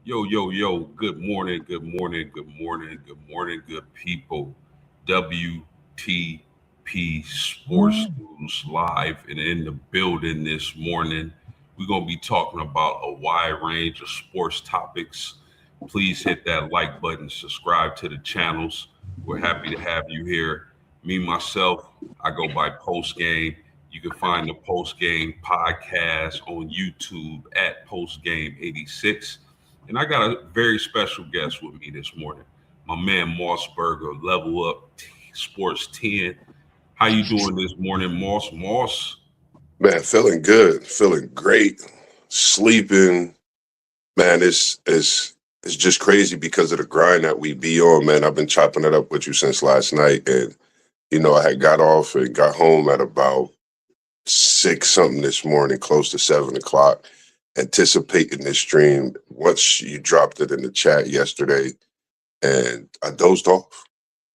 Yo, yo, yo, good morning, good morning, good morning, good morning, good people. WTP Sports News live and in the building this morning. We're going to be talking about a wide range of sports topics. Please hit that like button, subscribe to the channels. We're happy to have you here. Me, myself, I go by Post Game. You can find the Post Game podcast on YouTube at Post Game 86. And I got a very special guest with me this morning, my man Mossberger, Level Up Sports 10. How you doing this morning, Moss? Moss? Man, feeling good, feeling great, sleeping. Man, it's just crazy because of the grind that we be on, man. I've been chopping it up with you since last night, and I had got off and got home at about 6 something this morning, close to 7 o'clock, anticipating this stream. Once you dropped it in the chat yesterday, and I dozed off.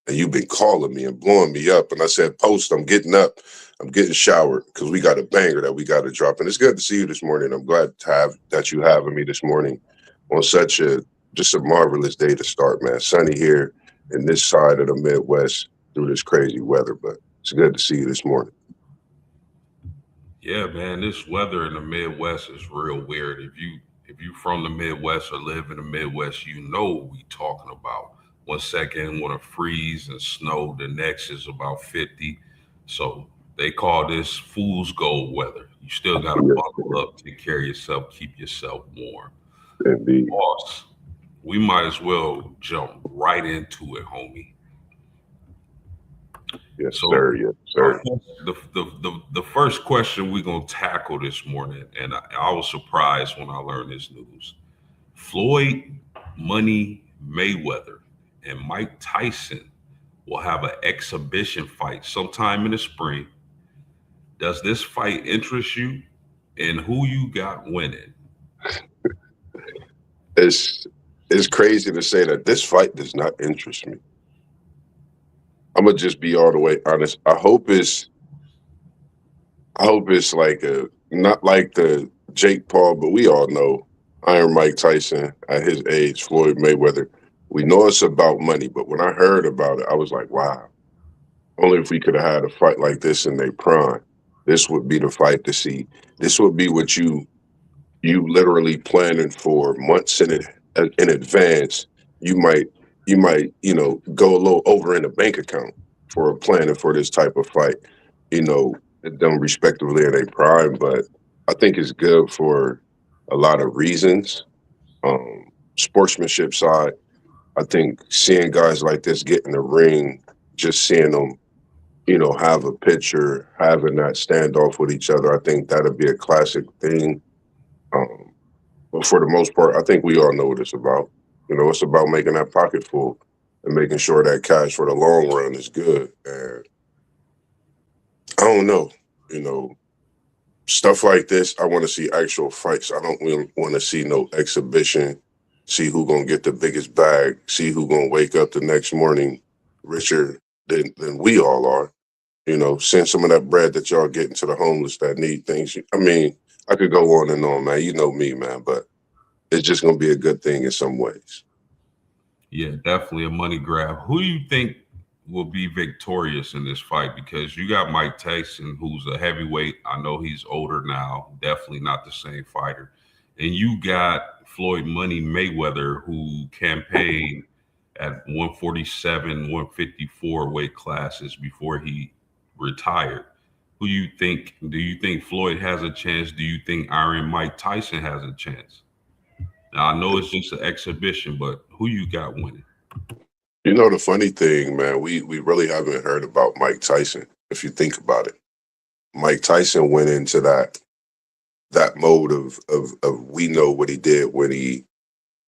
And you've been calling me and blowing me up. And I said, Post, I'm getting up. I'm getting showered because we got a banger that we got to drop. And it's good to see you this morning. I'm glad to have that you having me this morning on such a just a marvelous day to start, man. Sunny here in this side of the Midwest through this crazy weather. But it's good to see you this morning. Yeah, man, this weather in the Midwest is real weird. If you from the Midwest or live in the Midwest, you know what we talking about. 1 second want to freeze and snow, the next is about 50. So they call this fool's gold weather. You still got to Yes, buckle up, take care of yourself, keep yourself warm. indeed. Boss, we might as well jump right into it, homie. Yes, So sir. Yes, sir. the first question we're gonna tackle this morning, and I was surprised when I learned this news. Floyd Money Mayweather and Mike Tyson will have an exhibition fight sometime in the spring. Does this fight interest you? And who you got winning? It's it's crazy to say that this fight does not interest me. I'm gonna just be all the way honest. I hope it's like a not like the Jake Paul, but we all know Iron Mike Tyson at his age, Floyd Mayweather. We know it's about money, but when I heard about it, I was like, wow. Only if we could have had a fight like this in their prime, this would be the fight to see. This would be what you literally planning for months in advance. You might go a little over in the bank account for planning for this type of fight. You know, them respectively in a prime, but I think it's good for a lot of reasons. Sportsmanship side, I think seeing guys like this get in the ring, just seeing them, have a picture, having that standoff with each other, I think that'd be a classic thing. Um, but for the most part, I think we all know what it's about. It's about making that pocket full and making sure that cash for the long run is good. And I don't know, you know, stuff like this. I want to see actual fights. I don't want to see no exhibition. See who gonna get the biggest bag. See who gonna wake up the next morning richer than we all are. Send some of that bread that y'all getting to the homeless that need things. I mean, I could go on and on, man. You know me, man, but it's just gonna be a good thing in some ways. Yeah, definitely a money grab. Who do you think will be victorious in this fight? Because you got Mike Tyson, who's a heavyweight. I know he's older now, definitely not the same fighter. And you got Floyd Money Mayweather, who campaigned at 147, 154 weight classes before he retired. Who you think? Do you think Floyd has a chance? Do you think Iron Mike Tyson has a chance? Now I know it's just an exhibition, but who you got winning? The funny thing, man, we really haven't heard about Mike Tyson. If you think about it, Mike Tyson went into that mode of we know what he did when he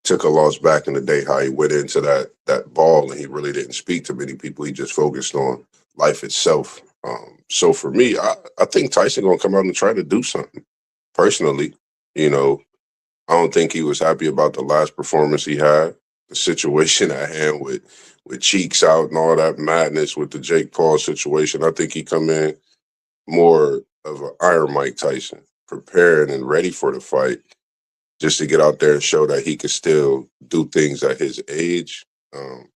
took a loss back in the day, how he went into that ball and he really didn't speak to many people. He just focused on life itself. So for me, I think Tyson gonna come out and try to do something. Personally, you know, I don't think he was happy about the last performance he had. The situation at hand with cheeks out and all that madness with the Jake Paul situation. I think he come in more of an Iron Mike Tyson, prepared and ready for the fight, just to get out there and show that he can still do things at his age. Um,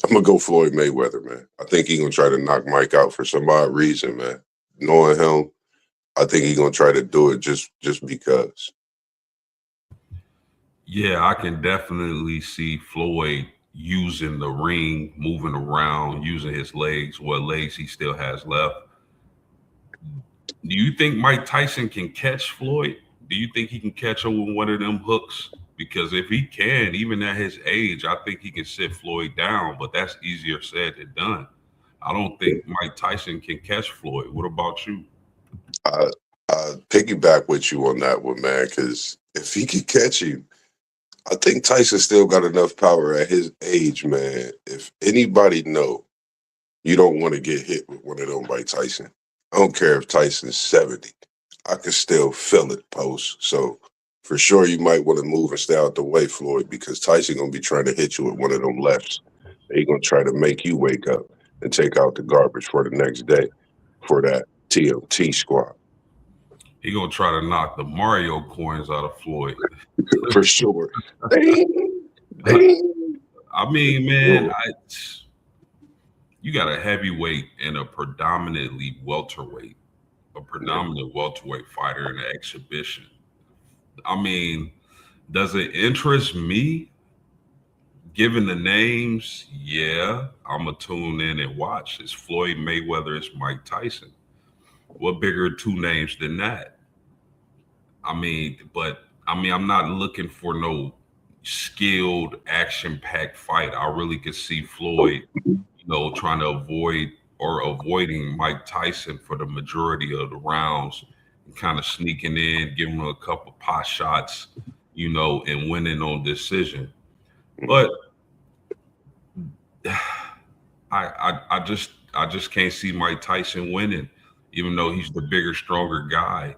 I'm gonna go Floyd Mayweather, man. I think he's gonna try to knock Mike out for some odd reason, man. Knowing him, I think he's gonna try to do it just because. Yeah, I can definitely see Floyd using the ring, moving around, using his legs, what legs he still has left. Do you think Mike Tyson can catch Floyd? Do you think he can catch him with one of them hooks? Because if he can, even at his age, I think he can sit Floyd down, but that's easier said than done. I don't think Mike Tyson can catch Floyd. What about you? I I piggyback with you on that one, man, because if he could catch him, I think Tyson still got enough power at his age, man. If anybody know you don't want to get hit with one of them by Tyson, I don't care if Tyson's 70. I can still feel it post. So for sure you might want to move and stay out the way, Floyd, because Tyson gonna be trying to hit you with one of them lefts. He gonna try to make you wake up and take out the garbage for the next day for that TMT squad. He gonna try to knock the Mario coins out of Floyd. For sure. Ding, ding. I mean, man, Sure. you got a heavyweight and a predominantly welterweight, a Yeah. predominant welterweight fighter in an exhibition. I mean, does it interest me? Given the names, yeah, I'm gonna tune in and watch. It's Floyd Mayweather, it's Mike Tyson. What bigger two names than that? I'm not looking for no skilled, action-packed fight. I really could see Floyd, trying to avoiding Mike Tyson for the majority of the rounds and kind of sneaking in, giving him a couple pot shots, and winning on decision. But I just can't see Mike Tyson winning, even though he's the bigger, stronger guy,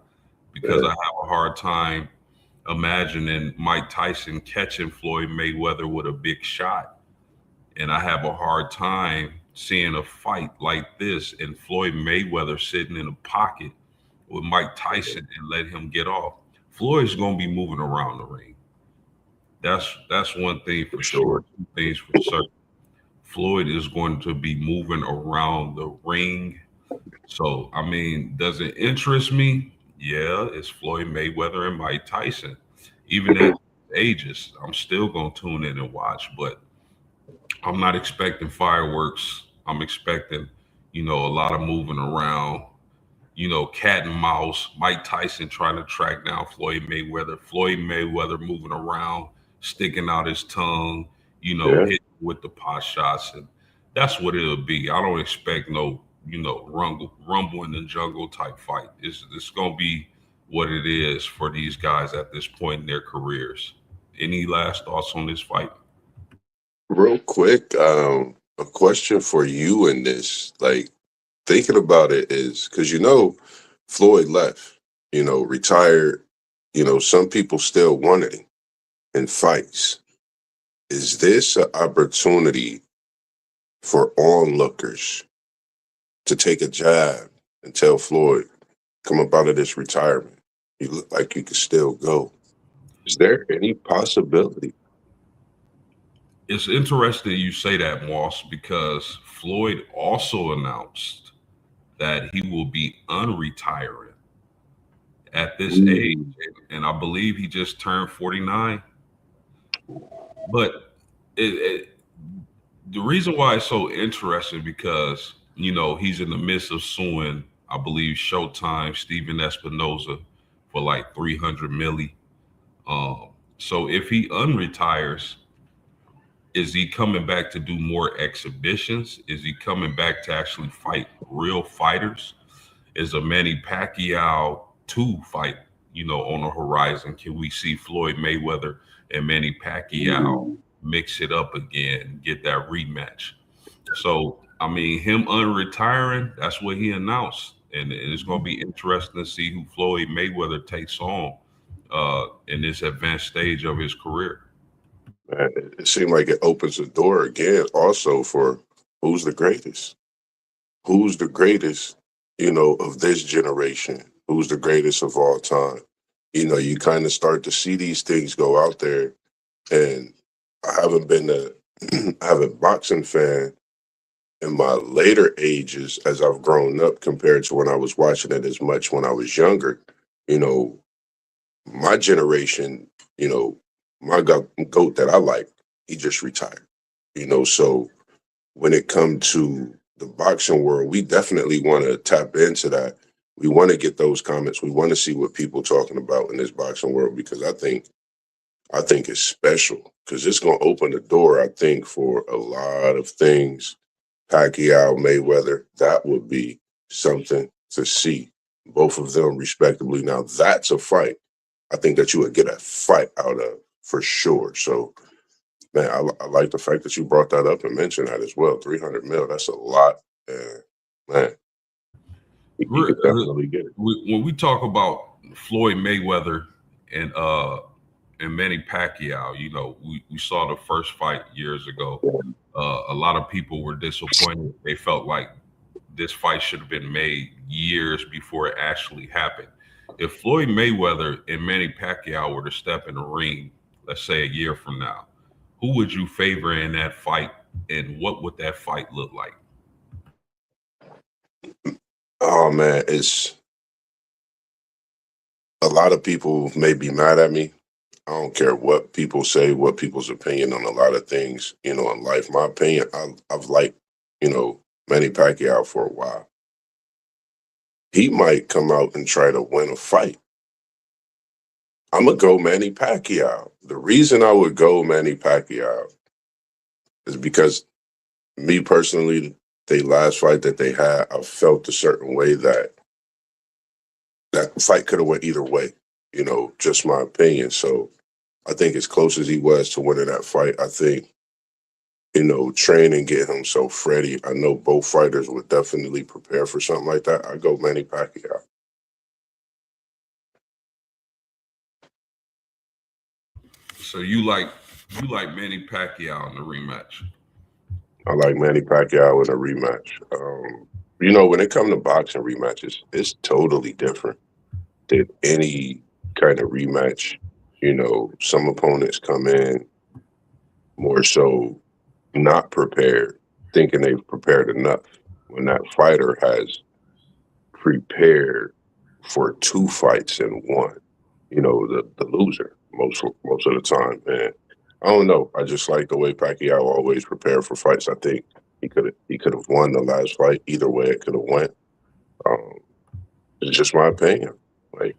because Yeah. I have a hard time imagining Mike Tyson catching Floyd Mayweather with a big shot. And I have a hard time seeing a fight like this and Floyd Mayweather sitting in a pocket with Mike Tyson and let him get off. Floyd's gonna be moving around the ring. That's one thing For for sure. sure. Two things for certain. Floyd is going to be moving around the ring. So, I mean, does it interest me? Yeah, it's Floyd Mayweather and Mike Tyson. Even at ages, I'm still going to tune in and watch, but I'm not expecting fireworks. I'm expecting, a lot of moving around, cat and mouse. Mike Tyson trying to track down Floyd Mayweather. Floyd Mayweather moving around, sticking out his tongue, Yeah. hitting with the pot shots, and that's what it'll be. I don't expect no, rumble in the jungle type fight. It's gonna be what it is for these guys at this point in their careers. Any last thoughts on this fight? Real quick, a question for you in this. Like, thinking about it is because Floyd left, retired. Some people still wanted him in fights. Is this an opportunity for onlookers to take a jab and tell Floyd, come up out of this retirement? You look like you can still go. Is there any possibility? It's interesting you say that, Moss, because Floyd also announced that he will be unretiring at this age, Mm, and I believe he just turned 49. But it, the reason why it's so interesting because he's in the midst of suing, I believe, Showtime, Steven Espinoza for like 300 milli. So if he unretires, is he coming back to do more exhibitions? Is he coming back to actually fight real fighters? Is a Manny Pacquiao two fight, on the horizon? Can we see Floyd Mayweather and Manny Pacquiao mm. mix it up again, get that rematch? So, I mean, him unretiring, that's what he announced. And it's going to be interesting to see who Floyd Mayweather takes on in this advanced stage of his career. Man, it seemed like it opens the door again also for who's the greatest? Who's the greatest, of this generation? Who's the greatest of all time? You kind of start to see these things go out there. And I haven't been I have a boxing fan in my later ages as I've grown up compared to when I was watching it as much when I was younger. You know, my generation, you know, my goat that I like, he just retired. So when it comes to the boxing world, we definitely want to tap into that. We want to get those comments. We want to see what people talking about in this boxing world because I think it's special because it's going to open the door. I think for a lot of things. Pacquiao, Mayweather, that would be something to see. Both of them respectively. Now that's a fight. I think that you would get a fight out of for sure. So, man, I like the fact that you brought that up and mentioned that as well. 300 mil, that's a lot. And man, he We're, could definitely get it. when we talk about Floyd Mayweather and uh and Manny Pacquiao, we saw the first fight years ago. A lot of people were disappointed. They felt like this fight should have been made years before it actually happened. If Floyd Mayweather and Manny Pacquiao were to step in the ring, let's say a year from now, who would you favor in that fight, and what would that fight look like? Oh man, it's a lot of people may be mad at me. I don't care what people say, what people's opinion on a lot of things, in life. My opinion, I've liked, Manny Pacquiao for a while. He might come out and try to win a fight. I'm going to go Manny Pacquiao. The reason I would go Manny Pacquiao is because me personally, the last fight that they had, I felt a certain way that fight could have went either way, just my opinion. So I think as close as he was to winning that fight, I think train and get himself ready. I know both fighters would definitely prepare for something like that. I go Manny Pacquiao. So you like Manny Pacquiao in the rematch? I like Manny Pacquiao in a rematch. When it comes to boxing rematches, it's totally different than any kind of rematch. Some opponents come in more so not prepared, thinking they've prepared enough when that fighter has prepared for two fights in one. The loser most of the time. And I don't know. I just like the way Pacquiao always prepared for fights. I think he could have won the last fight either way. It could have went. Um, it's just my opinion. Like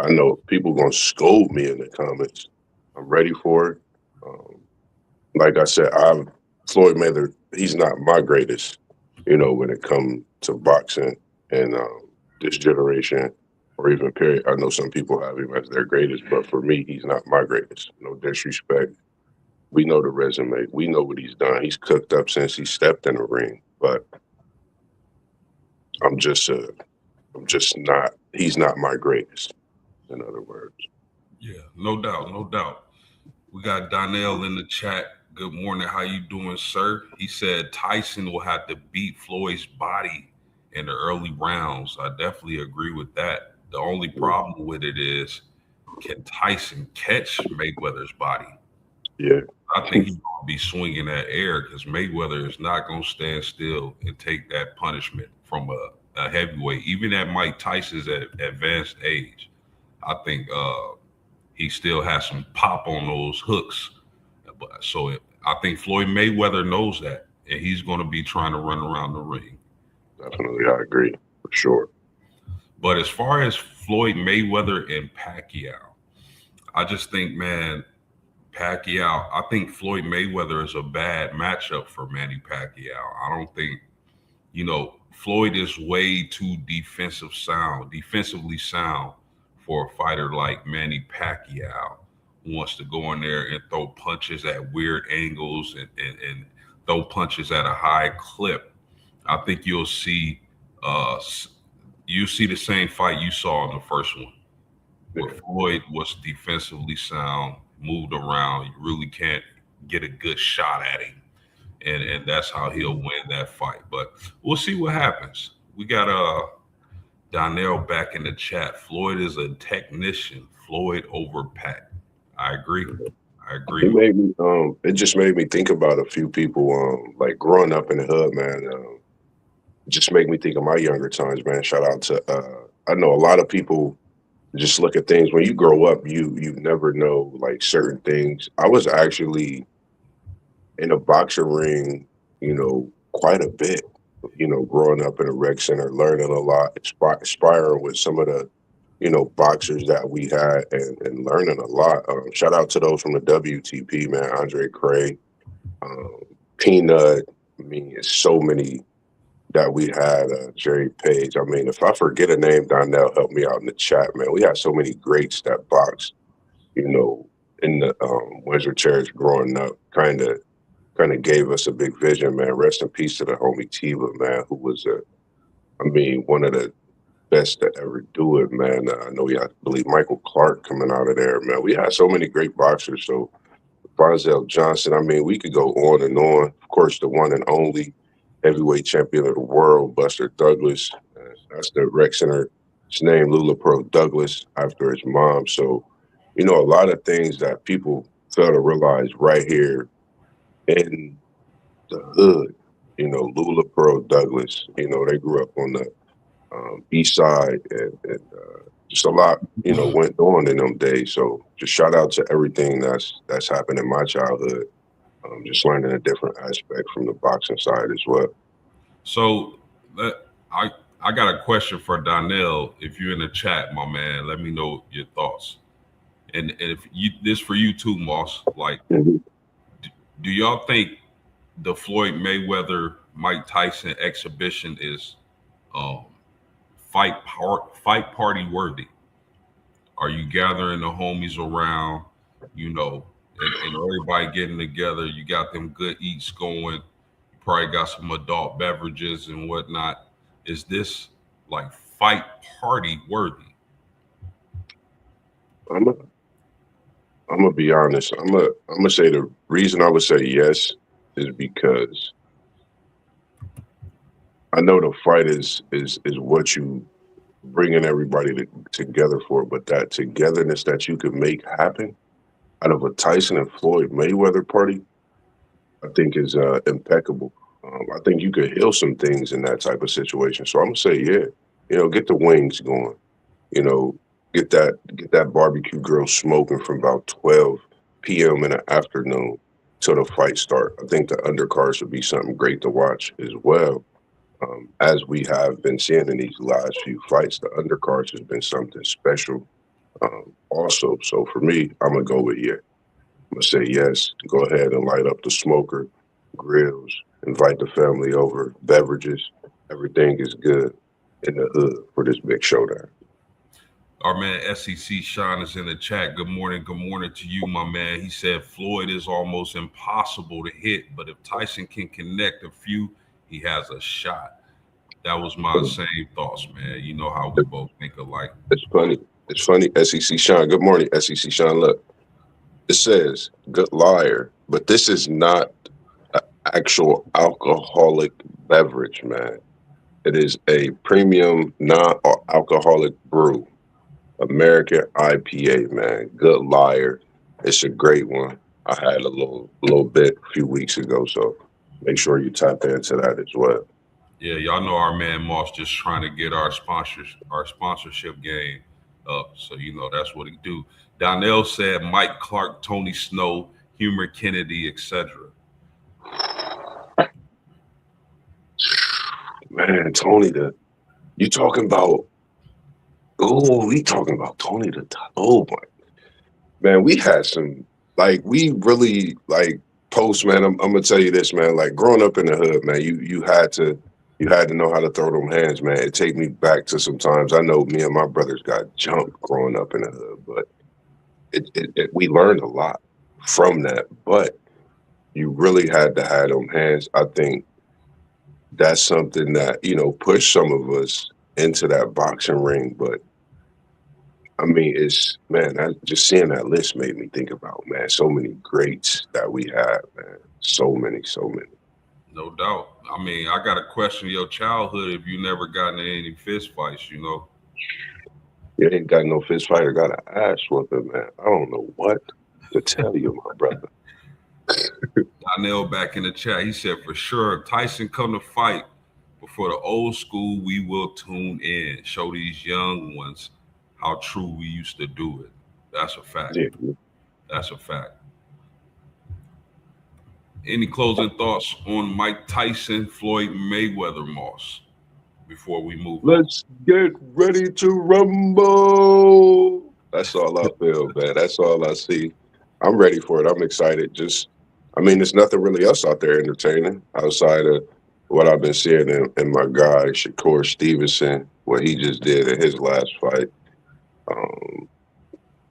I know people gonna scold me in the comments. I'm ready for it. Um, like I said, Floyd Mayweather. He's not my greatest. When it comes to boxing and this generation or even period. I know some people have him as their greatest, but for me, he's not my greatest. No disrespect. We know the resume. We know what he's done. He's cooked up since he stepped in the ring. But I'm just, uh, I'm just not. He's not my greatest. In other words, Yeah, no doubt, no doubt. We got Donnell in the chat. Good morning. How you doing, sir? He said Tyson will have to beat Floyd's body in the early rounds. I definitely agree with that. The only problem with it is, can Tyson catch Mayweather's body? yeah, I think he's going to be swinging that air because Mayweather is not going to stand still and take that punishment from a heavyweight, even at Mike Tyson's advanced age. I think he still has some pop on those hooks. But I think Floyd Mayweather knows that, and he's going to be trying to run around the ring. definitely, I agree for sure. But as far as Floyd Mayweather and Pacquiao, I just think, man, Pacquiao. I think Floyd Mayweather is a bad matchup for Manny Pacquiao. I don't think Floyd is way too defensively sound for a fighter like Manny Pacquiao, who wants to go in there and throw punches at weird angles and throw punches at a high clip. I think uh, you'll see the same fight you saw in the first one, where Yeah, Floyd was defensively sound, moved around. You really can't get a good shot at him, and that's how he'll win that fight. But we'll see what happens. We got Donnell back in the chat. Floyd is a technician. Floyd over Pat. I agree. I It agree. made me it just made me think about a few people like growing up in the hood, man. Just make me think of my younger times, man. Shout out to I know a lot of people just look at things when you grow up, you never know like certain things. I was actually in a boxing ring, quite a bit, growing up in a rec center, learning a lot, inspiring with some of the, boxers that we had and learning a lot. Shout out to those from the WTP, man, Andre Cray, um, Peanut. I mean, it's so many that we had, Jerry Page. I mean, if I forget a name, Donnell, help me out in the chat, man. We had so many greats that boxed, you know, in the Windsor Church growing up, kind of gave us a big vision, man. Rest in peace to the homie Tiva, man, who was one of the best to ever do it, man. I know we had, I believe, Michael Clark coming out of there, man. We had so many great boxers. So Bonzel Johnson, I mean, we could go on and on. Of course, the one and only heavyweight champion of the world, Buster Douglas. That's the rec center. His name, Lula Pro Douglas, after his mom. So, a lot of things that people fail to realize right here in the hood. Lula Pearl Douglas. They grew up on the east side, and just a lot, went on in them days. So just shout out to everything that's happened in my childhood. Just learning a different aspect from the boxing side as well. So I I got a question for Donnell. If you're in the chat, my man, let me know your thoughts. And if you this for you too, Moss. Like, Mhm. do y'all think the Floyd Mayweather Mike Tyson exhibition is um, fight party worthy? Are you gathering the homies around, you know, and everybody getting together? You got them good eats going. You probably got some adult beverages and whatnot. Is this like fight party worthy? I'm a, I'm gonna be honest. I'm gonna say the reason I would say yes is because I know the fight is what you bringing everybody together for, but that togetherness that you can make happen out of a Tyson and Floyd Mayweather party, I think is impeccable. I think you could heal some things in that type of situation. So I'm gonna say, yeah, get the wings going. You know, get that barbecue grill smoking from about 12 p.m. in the afternoon till the fight start. I think the undercards would be something great to watch as well. As we have been seeing in these last few fights, the undercards has been something special. Also, so for me, I'm gonna go with yeah. I'm gonna say yes. Go ahead and light up the smoker, grills, invite the family over, beverages. Everything is good in the hood for this big showdown. Our man SEC Sean is in the chat. Good morning. Good morning to you, my man. He said Floyd is almost impossible to hit, but if Tyson can connect a few, he has a shot. That was my same thoughts, man. You know how we both think alike. It's funny. It's funny. SEC Sean. Good morning, SEC Sean. Look, it says good liar, but this is not an actual alcoholic beverage, man. It is a premium non-alcoholic brew. American IPA, man. Good liar. It's a great one. I had a little bit a few weeks ago, so make sure you tap into that as well. Yeah, y'all know our man Moss just trying to get our sponsorship game up. So you know that's what he do. Donnell said Mike Clark, Tony Snow, Humor Kennedy, etc. Man, Tony, the you talking about? Oh, we talking about Tony the? Oh my man, we had some like we really like post man. I'm gonna tell you this, man. Like growing up in the hood, man, you had to know how to throw them hands, man. It take me back to sometimes. I know me and my brothers got jumped growing up in the hood, but we learned a lot from that. But you really had to have them hands. I think that's something that pushed some of us into that boxing ring. But I mean, it's man, just seeing that list made me think about man, so many greats that we have, man. So many, so many. No doubt. I mean, I got to question your childhood if you never gotten in any fist fights, you know. You ain't got no fist fight or got an ass whooping, man. I don't know what to tell you, my brother. Donnell back in the chat, he said for sure, if Tyson come to fight before the old school, we will tune in, show these young ones how true we used to do it. That's a fact. Yeah. That's a fact. Any closing thoughts on Mike Tyson, Floyd Mayweather, Moss, before we move on? Let's get ready to rumble. That's all I feel, man. That's all I see. I'm ready for it. I'm excited. I mean, there's nothing really else out there entertaining outside of what I've been seeing in my guy, Shakur Stevenson, what he just did in his last fight. Um,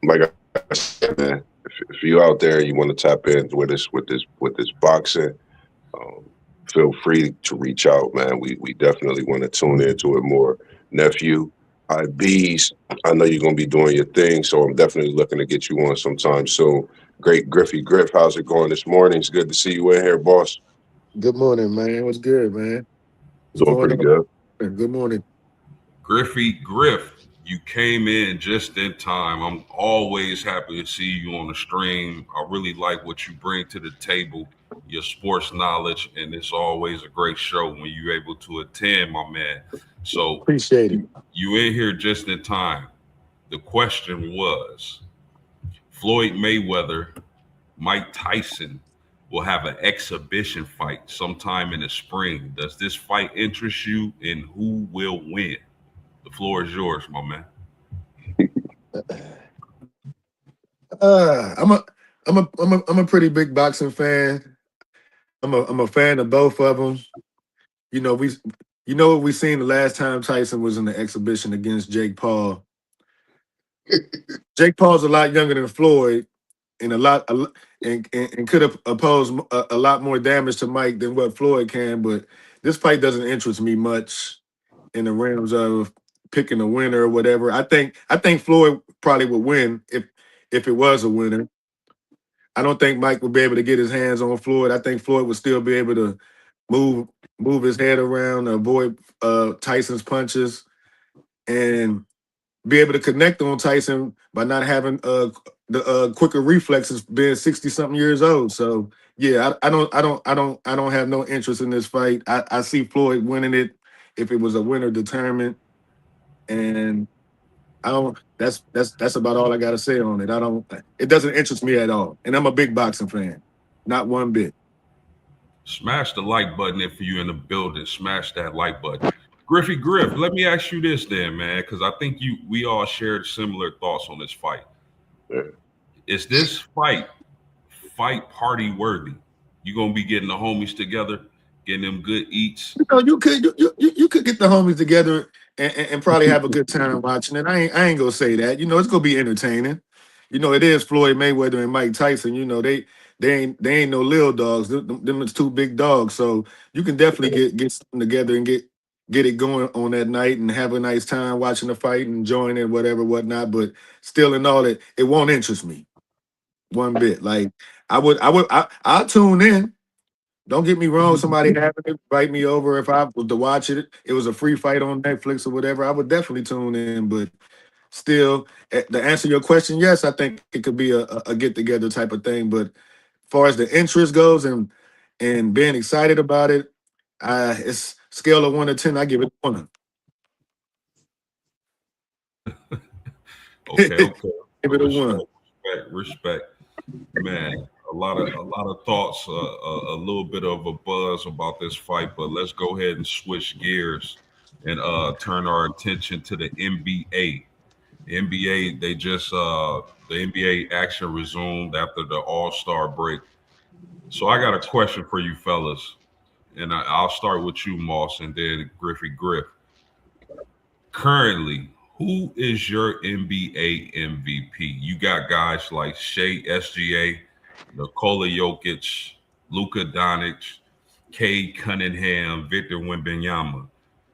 like I said, man, if you out there, you want to tap in with this boxing, um, feel free to reach out, man. We definitely want to tune into it more. Nephew, IBs, I know you're gonna be doing your thing, so I'm definitely looking to get you on sometime soon. Great Griffey Griff, how's it going this morning? It's good to see you in here, boss. Good morning, man. What's good, man? What's Doing going pretty on? good. Good morning. Griffey Griff, you came in just in time. I'm always happy to see you on the stream. I really like what you bring to the table, your sports knowledge, and it's always a great show when you're able to attend, my man. So Appreciate it. you in here just in time. The question was Floyd Mayweather, Mike Tyson will have an exhibition fight sometime in the spring. Does this fight interest you, and who will win? The floor is yours, my man. I'm a pretty big boxing fan. I'm a fan of both of them. You know we you know what we seen the last time Tyson was in the exhibition against Jake Paul. Jake Paul's a lot younger than Floyd, and and could have opposed a lot more damage to Mike than what Floyd can. But this fight doesn't interest me much in the realms of picking a winner or whatever. I think Floyd probably would win if it was a winner. I don't think Mike would be able to get his hands on Floyd. I think Floyd would still be able to move move his head around, avoid Tyson's punches, and be able to connect on Tyson by not having the quicker reflexes, being 60 something years old. So yeah, I don't have no interest in this fight. I see Floyd winning it if it was a winner determined, and I don't. That's about all I got to say on it. I don't. It doesn't interest me at all, and I'm a big boxing fan, not one bit. Smash the like button if you're in the building. Smash that like button. Griffey Griff, let me ask you this then, man, because I think we all shared similar thoughts on this fight. Yeah. Is this fight party worthy? You gonna be getting the homies together, getting them good eats. You know, you could get the homies together and probably have a good time watching it. I ain't gonna say that. You know, it's gonna be entertaining. You know, it is Floyd Mayweather and Mike Tyson. You know, they ain't no little dogs. Them is two big dogs. So you can definitely get something together and get it going on that night and have a nice time watching the fight and enjoying it, whatever, whatnot. But still, in all it won't interest me one bit. Like I'll tune in. Don't get me wrong. Somebody happened to invite me over if I was to watch it. It was a free fight on Netflix or whatever. I would definitely tune in. But still, to answer your question, yes, I think it could be a get together type of thing. But as far as the interest goes and being excited about it, it's scale of 1 to 10. I give it 1. Okay, Give okay. it a 1. Respect. Man, a lot of thoughts, a little bit of a buzz about this fight, but let's go ahead and switch gears and turn our attention to the NBA. The NBA, the NBA action resumed after the All-Star break. So I got a question for you fellas, and I'll start with you, Moss, and then Griffey Griff. Currently, who is your NBA MVP? You got guys like Shea SGA, Nikola Jokic, Luka Doncic, Cade Cunningham, Victor Wembanyama.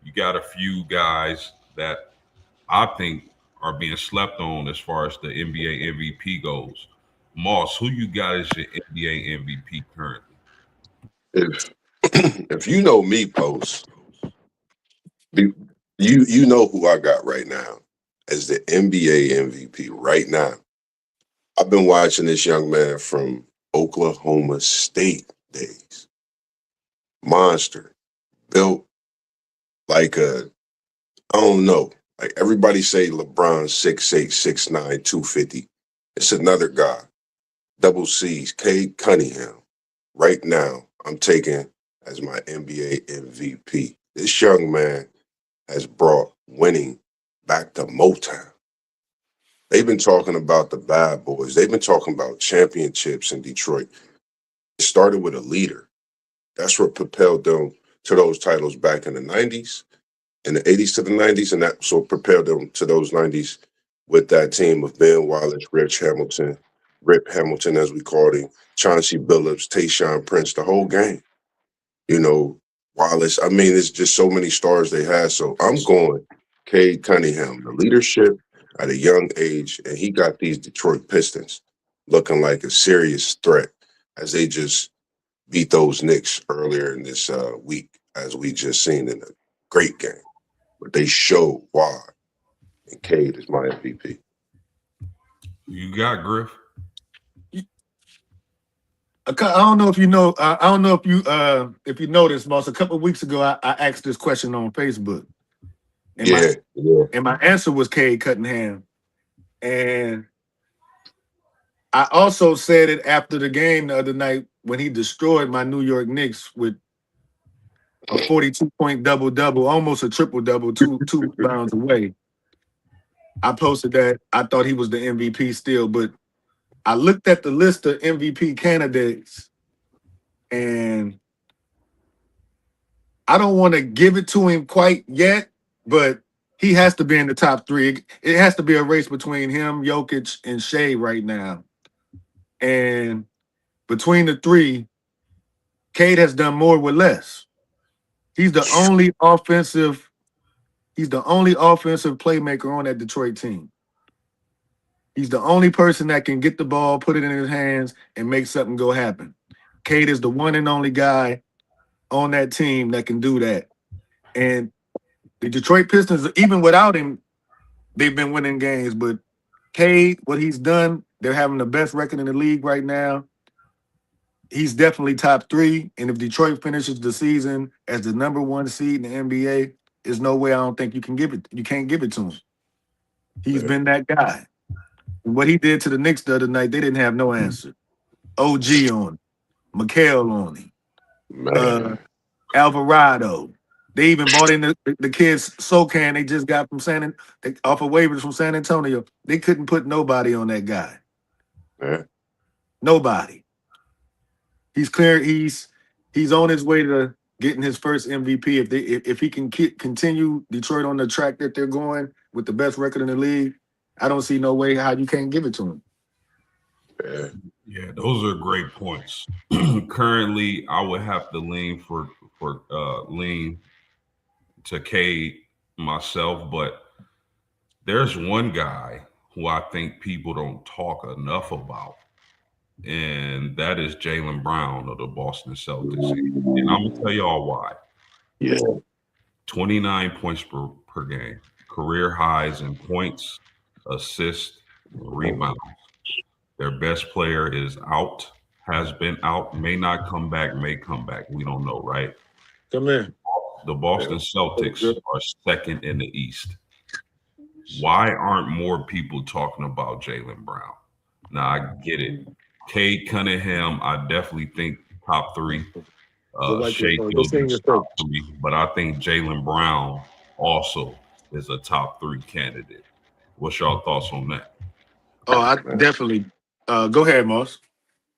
You got a few guys that I think are being slept on as far as the NBA MVP goes. Moss, who you got as your NBA MVP currently? If if you know me, Post, you know who I got right now as the NBA MVP right now. I've been watching this young man from Oklahoma State days. Monster, built like a, I don't know. Like everybody say LeBron 6'8", 6'9", 250. It's another guy. Double C's, Cade Cunningham. Right now, I'm taking as my NBA MVP. This young man has brought winning back to Motown. They've been talking about the bad boys. They've been talking about championships in Detroit. It started with a leader. That's what propelled them to those titles back in the 90s, in the 80s to the 90s, and that's what propelled them to those 90s with that team of Ben Wallace, Rip Hamilton, as we called him, Chauncey Billups, Tayshaun Prince, the whole game. You know, Wallace. I mean, it's just so many stars they had. So I'm going Cade Cunningham, the leadership at a young age, and he got these Detroit Pistons looking like a serious threat as they just beat those Knicks earlier in this week, as we just seen in a great game. But they showed why, and Cade is my MVP. You got Griff. I don't know if you know. I don't know if you noticed, Moss. A couple of weeks ago, I asked this question on Facebook, and my answer was Cade Cunningham, and I also said it after the game the other night when he destroyed my New York Knicks with a 42-point double-double, almost a triple-double, two rounds away. I posted that I thought he was the MVP still, but I looked at the list of MVP candidates, and I don't want to give it to him quite yet, but he has to be in the top three. It has to be a race between him, Jokic, and Shea right now. And between the three, Cade has done more with less. He's the only offensive playmaker on that Detroit team. He's the only person that can get the ball, put it in his hands, and make something go happen. Cade is the one and only guy on that team that can do that. And the Detroit Pistons, even without him, they've been winning games. But Cade, what he's done, they're having the best record in the league right now. He's definitely top three. And if Detroit finishes the season as the number one seed in the NBA, there's no way I don't think you can't give it to him. He's been that guy. And what he did to the Knicks the other night, they didn't have no answer. OG on him, Mikhail on him, Alvarado. They even bought in the kids SoCan they just got from off of waivers from San Antonio. They couldn't put nobody on that guy. Nobody. He's clear. He's on his way to getting his first MVP. If he can continue Detroit on the track that they're going with the best record in the league, I don't see no way how you can't give it to him. Yeah, those are great points. Currently, I would have to lean to Cade myself, but there's one guy who I think people don't talk enough about, and that is Jaylen Brown of the Boston Celtics. And I'm gonna tell y'all why. Yeah. 29 points per game, career highs in points, assists, rebounds. Their best player is out, has been out, may not come back, may come back. We don't know, right? Come in. The Boston Celtics are second in the East. Why aren't more people talking about Jaylen Brown? Now, I get it. Cade Cunningham, I definitely think top three. Shea Gilgeous top three. But I think Jaylen Brown also is a top three candidate. What's y'all thoughts on that? Oh, I definitely. Go ahead, Moss.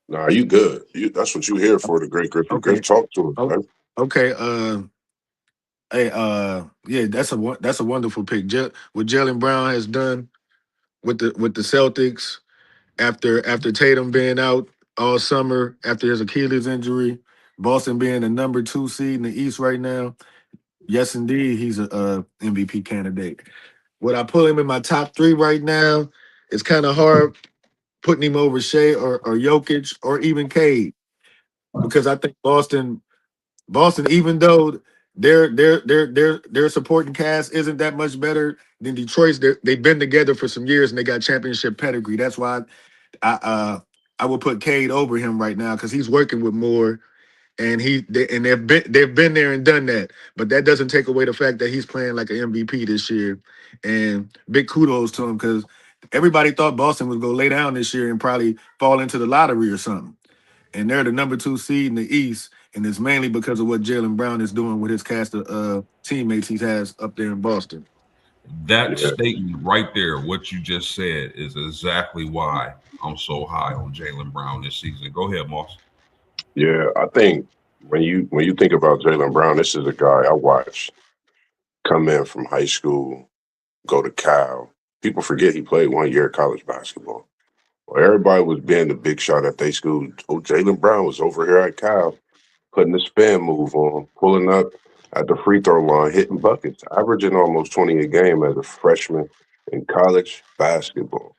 Nah, you good. That's what you here for, the great Griffin. Okay. Talk to him, man. Okay. Yeah, that's a wonderful pick. What Jaylen Brown has done with the Celtics after Tatum being out all summer after his Achilles injury, Boston being the number 2 seed in the East right now. Yes, indeed, he's a MVP candidate. Would I pull him in my top 3 right now? It's kind of hard putting him over Shea or Jokic or even Cade, because I think Boston Boston, even though their supporting cast isn't that much better than Detroit's, they've been together for some years and they got championship pedigree. That's why I would put Cade over him right now because he's working with Moore and they've been there and done that. But that doesn't take away the fact that he's playing like an MVP this year. And big kudos to him because everybody thought Boston was gonna lay down this year and probably fall into the lottery or something. And they're the number 2 seed in the East, and it's mainly because of what Jaylen Brown is doing with his cast of teammates he has up there in Boston. That Yeah, statement right there, what you just said, is exactly why I'm so high on Jaylen Brown this season. Go ahead, Moss. yeah. I think when you think about Jaylen Brown, this is a guy I watched come in from high school, go to Cal. People forget he played 1 year of college basketball. Well, everybody was being the big shot at their school. Oh, Jaylen Brown was over here at Cal, putting the spin move on, pulling up at the free throw line, hitting buckets, averaging almost 20 a game as a freshman in college basketball.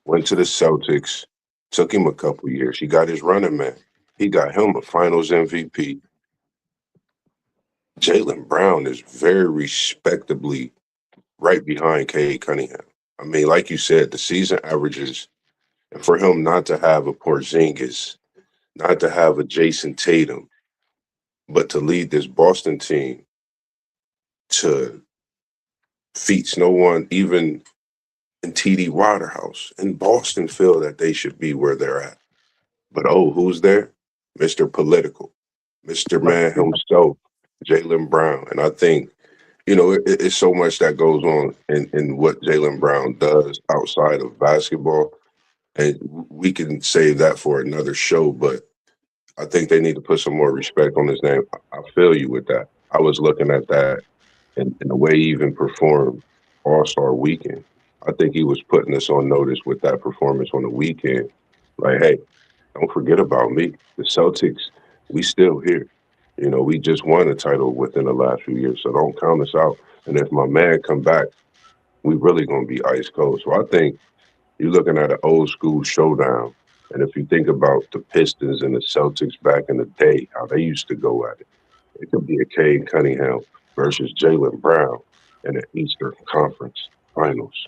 Went to the Celtics, took him a couple years. He got his running man. He got him a finals MVP. Jaylen Brown is very respectably right behind Cade Cunningham. I mean, like you said, the season averages, and for him not to have a Porzingis, not to have a Jason Tatum, but to lead this Boston team to feats no one, even in TD Waterhouse in Boston, feel that they should be where they're at. But oh, who's there? Mr. Political, Mr. Man himself, Jaylen Brown. And I think, it's so much that goes on in what Jaylen Brown does outside of basketball. And we can save that for another show, but I think they need to put some more respect on his name. I feel you with that. I was looking at that and the way he even performed All-Star Weekend. I think he was putting us on notice with that performance on the weekend. Like, hey, don't forget about me. The Celtics, we still here. We just won a title within the last few years, so don't count us out. And if my man come back, we really gonna be ice cold. So I think you're looking at an old school showdown. And if you think about the Pistons and the Celtics back in the day, how they used to go at it, it could be a Cade Cunningham versus Jaylen Brown in the Eastern Conference Finals.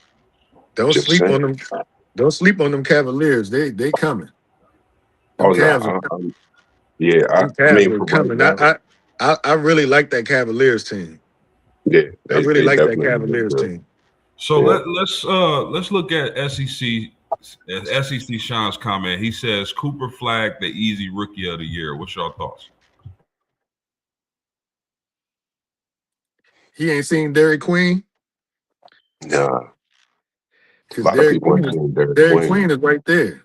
Don't Just sleep saying. on them. Don't sleep on them Cavaliers. They coming. Them Oh no, Cavs are yeah. them I Cavs mean, are for right coming. now, I really like that Cavaliers team. yeah, I really they like that definitely look Cavaliers good. team. So Yeah, let's look at SEC Sean's comment. He says Cooper Flag the easy rookie of the year. What's your thoughts? He ain't seen Dairy Queen nah. A because lot of people ain't seen Derek Dairy Queen. Queen is right there.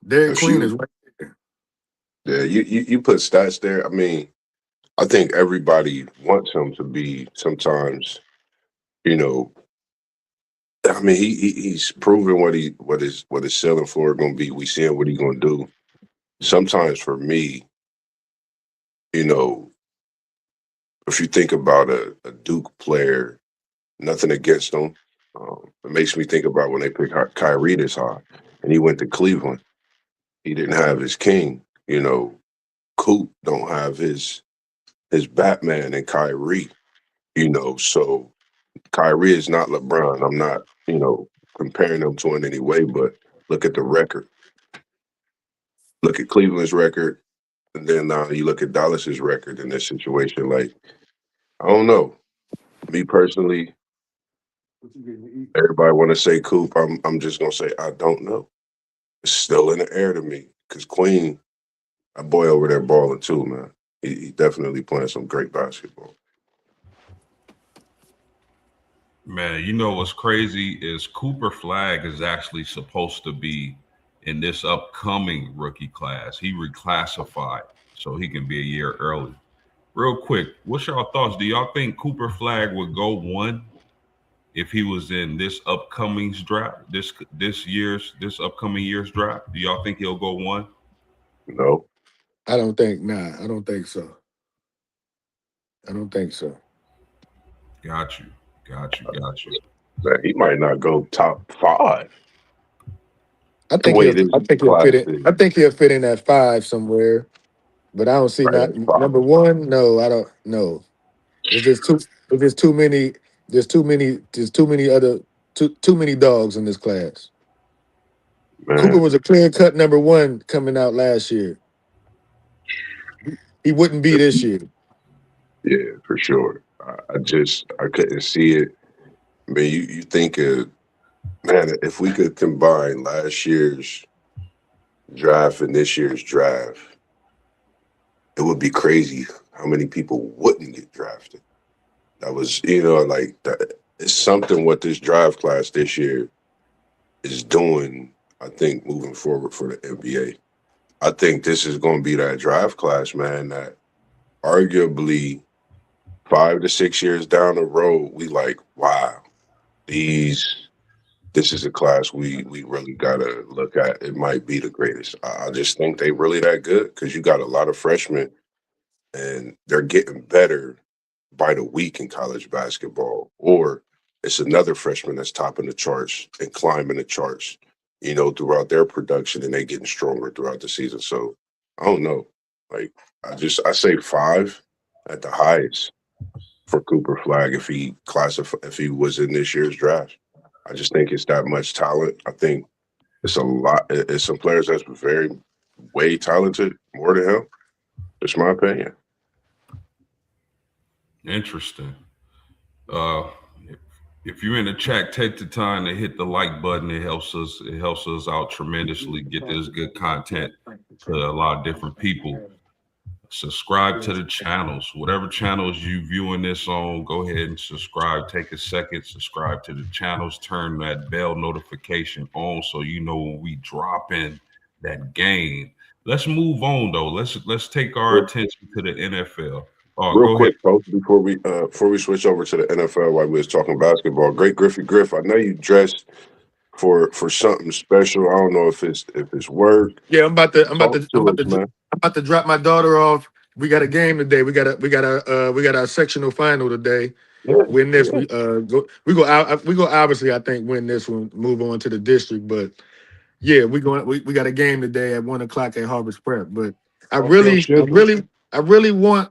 Dairy If Queen you, is right there. yeah, you put stats there. I mean, I think everybody wants him to be sometimes. You know, I mean, he's proven what his selling floor going to be. We seeing what he's going to do. Sometimes for me, you know, if you think about a Duke player, nothing against him. It makes me think about when they picked Kyrie this high, and he went to Cleveland. He didn't have his king. Coop don't have his Batman and Kyrie. So Kyrie is not LeBron. I'm not, comparing them to in any way, but look at the record. Look at Cleveland's record, and then you look at Dallas's record in this situation. Like, I don't know. Me personally, What you getting to eat? everybody want to say Coop. I'm just gonna say I don't know. It's still in the air to me because Queen, that boy over there balling too, man. He definitely playing some great basketball. Man, you know what's crazy is Cooper Flag is actually supposed to be in this upcoming rookie class. He reclassified so he can be a year early. Real quick, what's y'all thoughts? Do y'all think Cooper Flag would go one if he was in this upcoming draft, this upcoming year's draft? Do y'all think he'll go one? No, I don't think so. I don't think so. Got you, got you. man, he might not go top 5 I the think way he'll this I think he'll class fit in. is. I think he'll fit in at 5 somewhere. but I don't see Right not at five. number one. No, I don't. No, it's just too. If there's too many. There's too many. There's too many other. Too many dogs in this class. Cooper Man, was a clear cut number one coming out last year. He wouldn't be this year. yeah, for sure. I couldn't see it. I mean, you think man, if we could combine last year's draft and this year's draft, it would be crazy how many people wouldn't get drafted. That was, like that. It's something what this draft class this year is doing. I think moving forward for the NBA, I think this is going to be that draft class, man. That arguably 5 to 6 years down the road, we like, wow, these. This is a class we really gotta look at. It might be the greatest. I just think they really that good because you got a lot of freshmen and they're getting better by the week in college basketball. Or it's another freshman that's topping the charts and climbing the charts, throughout their production, and they getting stronger throughout the season. So I don't know. Like I say five at the highest for Cooper Flag if he was in this year's draft. I just think it's that much talent. I think it's a lot. It's some players that's very way talented, more than him. It's my opinion. Interesting. Uh, if, if you're in the chat, take the time to hit the like button. It helps us. It helps us out tremendously. Get this good content to a lot of different people. Subscribe to the channels. Whatever channels you viewing this on, go ahead and subscribe. Take a second, subscribe to the channels. Turn that bell notification on so you know when we drop in that game. Let's move on though. Let's take our Real, attention to the NFL. Oh, real go ahead. quick, Coach, before we switch over to the NFL while we was talking basketball, great Griffey Griff. I know you dressed for something special. I don't know if it's work. Yeah, I'm about to. I'm about Talk to. I'm to about us, to. man. I'm about to drop my daughter off. We got a game today. We got our sectional final today. Yeah, Win this, yeah. we go obviously I think win this one, move on to the district. But yeah, we got a game today at 1 o'clock at Harvest Prep. But I Talk your really, I shit, man. really, I really want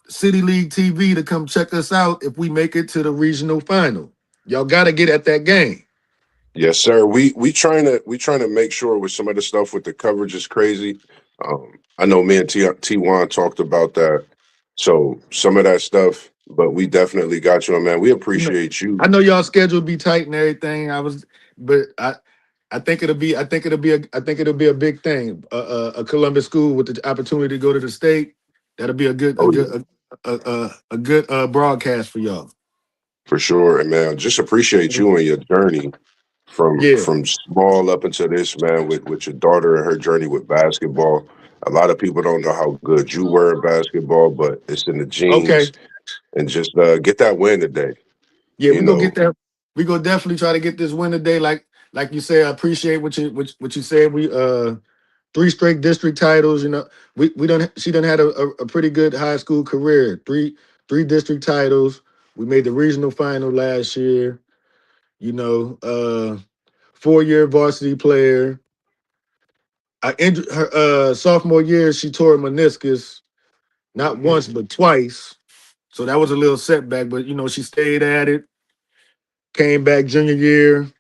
City League TV to come check us out if we make it to the regional final. Y'all gotta get at that game. Yes, sir. We trying to make sure with some of the stuff with the coverage is crazy. I know me and T1 talked about that. So some of that stuff, but we definitely got you on, man. We You know, appreciate you I know y'all schedule be tight and everything. But I think it'll be, a big thing. A Columbus school with the opportunity to go to the state. That'll be a good, a Oh yeah, good, a good broadcast for y'all. for sure. And man, just appreciate you and your journey from Yeah. from small up into this, man, with your daughter and her journey with basketball. A lot of people don't know how good you were at basketball, but it's in the Okay. genes. And just get that win today. Yeah, You we gonna know, get that. We gonna definitely try to get this win today. Like you said, I appreciate what you said. We 3 straight district titles. You know, we don't. She done had a pretty good high school career. Three district titles. We made the regional final last year. You know, 4-year varsity player. I injured her sophomore year. She tore a meniscus not once but twice. So that was a little setback. But she stayed at it. Came back junior year.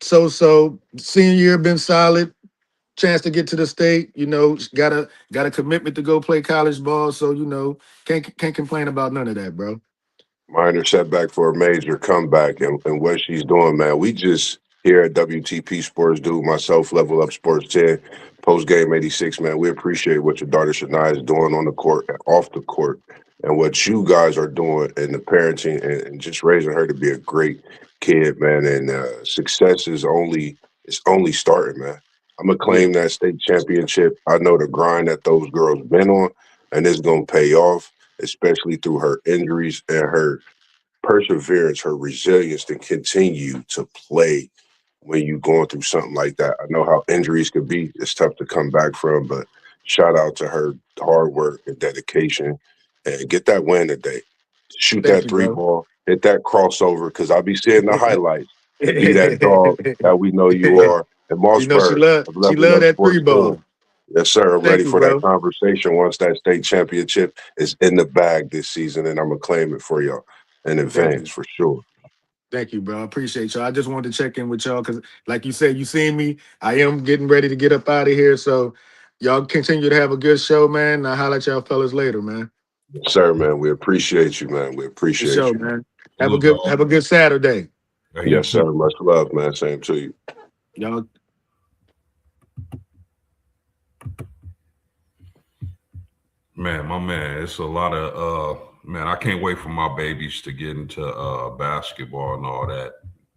So senior year been solid. Chance to get to the state. Got a commitment to go play college ball. So can't complain about none of that, bro. minor setback for a major comeback, and what she's doing, man. We just here at WTP Sports do myself, Level Up Sports 10, post game 86, man. We appreciate what your daughter Shania is doing on the court and off the court, and what you guys are doing and the parenting and just raising her to be a great kid, man. And success is only starting, man. I'm gonna Yeah, claim that state championship. I know the grind that those girls been on, and it's gonna pay off, especially through her injuries and her perseverance, her resilience to continue to play when you're going through something like that. I know how injuries could be. It's tough to come back from, but shout out to her hard work and dedication and get that win today. Shoot thank that you, three bro. ball, hit that crossover, because I'll be seeing the highlights and be that dog that we know you are. And she Mossberg love of she Level love Up that three Sports 10. ball. Yes, sir. I'm Thank ready you, for that bro. conversation once that state championship is in the bag this season, and I'm gonna claim it for y'all in Thank advance you. for sure. Thank you, bro. I appreciate y'all. I just wanted to check in with y'all because, like you said, you seen me. I am getting ready to get up out of here. So y'all continue to have a good show, man. I'll holler at y'all fellas later, man. Yes, sir, man. We appreciate you, man. We For appreciate sure, you. man. Salute, Have dog. a good Saturday. Hey, you Yes, too. sir. Much love, man. Same to you. Y'all Man, my man, it's a lot of man, I can't wait for my babies to get into basketball and all that.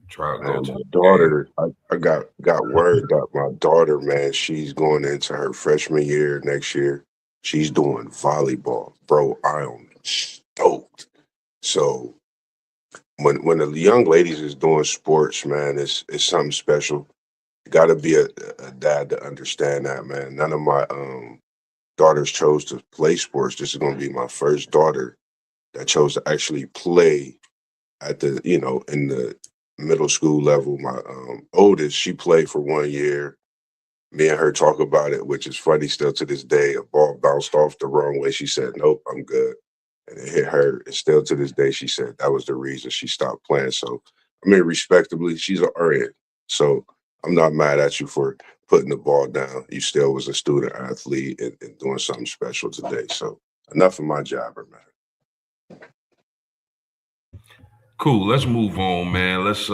Try to go Man, to my the game. daughter, I got word that my daughter, man, she's going into her freshman year next year. She's doing volleyball. Bro, I am stoked. So when the young ladies is doing sports, man, it's something special. You gotta be a dad to understand that, man. None of my daughters chose to play sports. This is gonna be my first daughter that chose to actually play at the in the middle school level. My oldest, she played for 1 year. Me and her talk about it, which is funny still to this day. A ball bounced off the wrong way. She said, "Nope, I'm good," and it hit her. And still to this day, she said that was the reason she stopped playing. So I mean, respectably, she's an RN. So I'm not mad at you for putting the ball down. You still was a student athlete and doing something special today. So enough of my jabber, man. Cool. Let's move on, man. Let's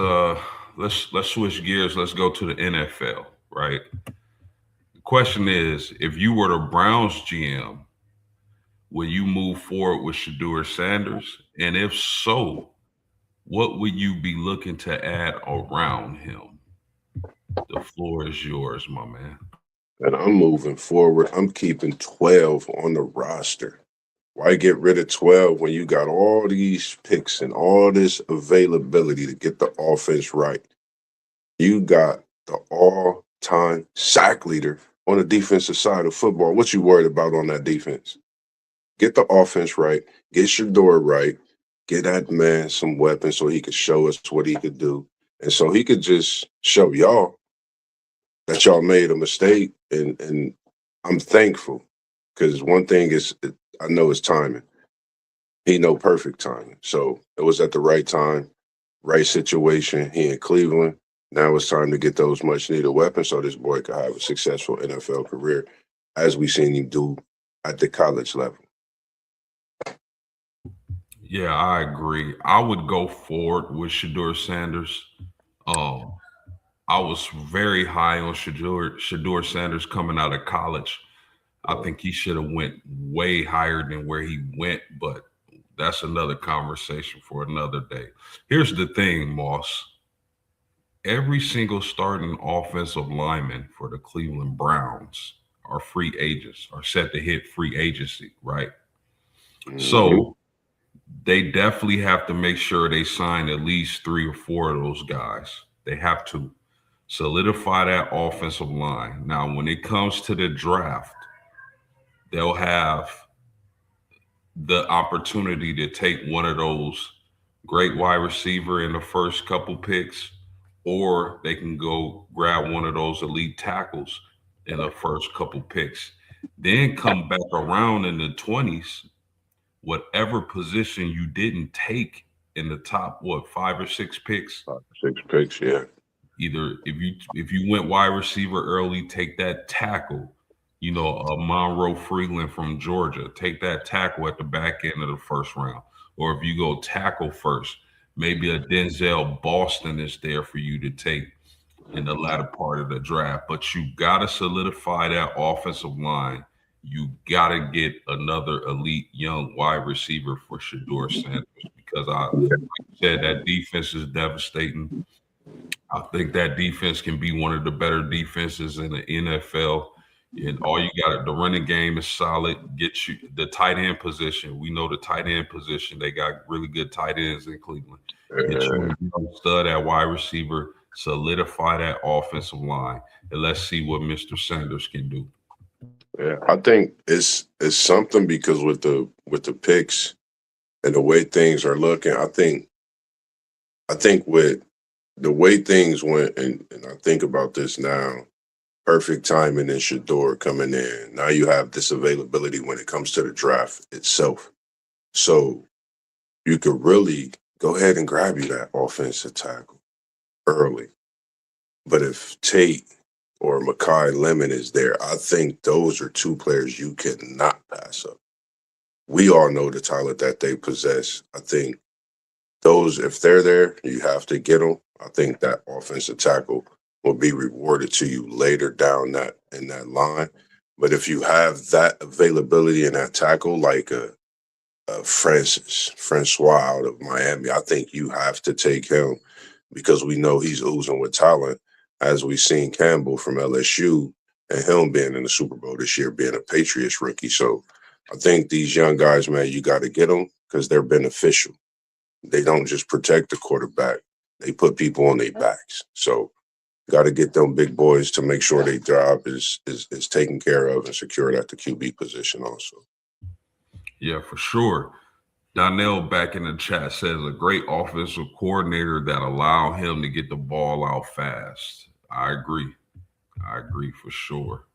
switch gears. Let's go to the NFL, right? The question is, if you were the Browns GM, will you move forward with Shadeur Sanders? And if so, what would you be looking to add around him? The floor is yours, my man. And I'm moving forward. I'm keeping 12 on the roster. Why get rid of 12 when you got all these picks and all this availability to get the offense right? You got the all-time sack leader on the defensive side of football. What you worried about on that defense? Get the offense right. Get your door right. Get that man some weapons so he could show us what he could do. And so he could just show y'all that y'all made a mistake. And I'm thankful because one thing is I know it's timing. He know perfect timing. So it was at the right time, right situation. He in Cleveland. Now it's time to get those much needed weapons so this boy could have a successful NFL career, as we seen him do at the college level. Yeah, I agree. I would go forward with Shador Sanders. Um, I was very high on Shador Sanders coming out of college. I think he should have went way higher than where he went, but that's another conversation for another day. Here's the thing, Moss. Every single starting offensive lineman for the Cleveland Browns are free agents, are set to hit free agency, right? Hmm. So they definitely have to make sure they sign at least three or four of those guys. They have to solidify that offensive line. Now, when it comes to the draft, they'll have the opportunity to take one of those great wide receiver in the first couple picks, or they can go grab one of those elite tackles in the first couple picks. Then come back around in the 20s, whatever position you didn't take in the top, what, five or six picks, 5 or 6 picks, yeah. either if you went wide receiver early, take that tackle. Monroe Freeland from Georgia, take that tackle at the back end of the first round. Or if you go tackle first, maybe a Denzel Boston is there for you to take in the latter part of the draft. But you got to solidify that offensive line. You got to get another elite young wide receiver for Shador Sanders because Yeah, said that defense is devastating. I think that defense can be one of the better defenses in the NFL. And all you got, the running game is solid. Get you the tight end position. We know the tight end position. They got really good tight ends in Cleveland. Get you yeah, a young stud at wide receiver, solidify that offensive line, and let's see what Mr. Sanders can do. yeah. I think it's something because with the picks and the way things are looking, I think with the way things went, and I think about this now, Perfect timing in Shador coming in. Now you have this availability when it comes to the draft itself. So you could really go ahead and grab you that offensive tackle early. But if Tate or Makai Lemon is there, I think those are two players you cannot pass up. We all know the talent that they possess. I think those, if they're there, you have to get them. I think that offensive tackle will be rewarded to you later down that in that line. But if you have that availability in that tackle, like Francois out of Miami, I think you have to take him because we know he's oozing with talent, as we've seen Campbell from LSU and him being in the Super Bowl this year, being a Patriots rookie. So I think these young guys, man, you got to get them because they're beneficial. They don't just protect the quarterback; they put people on their backs. So got to get them big boys to make sure their job is taken care of and secured at the QB position also. Yeah, for sure. Donnell back in the chat says a great offensive coordinator that allow him to get the ball out fast. I agree. I agree for sure.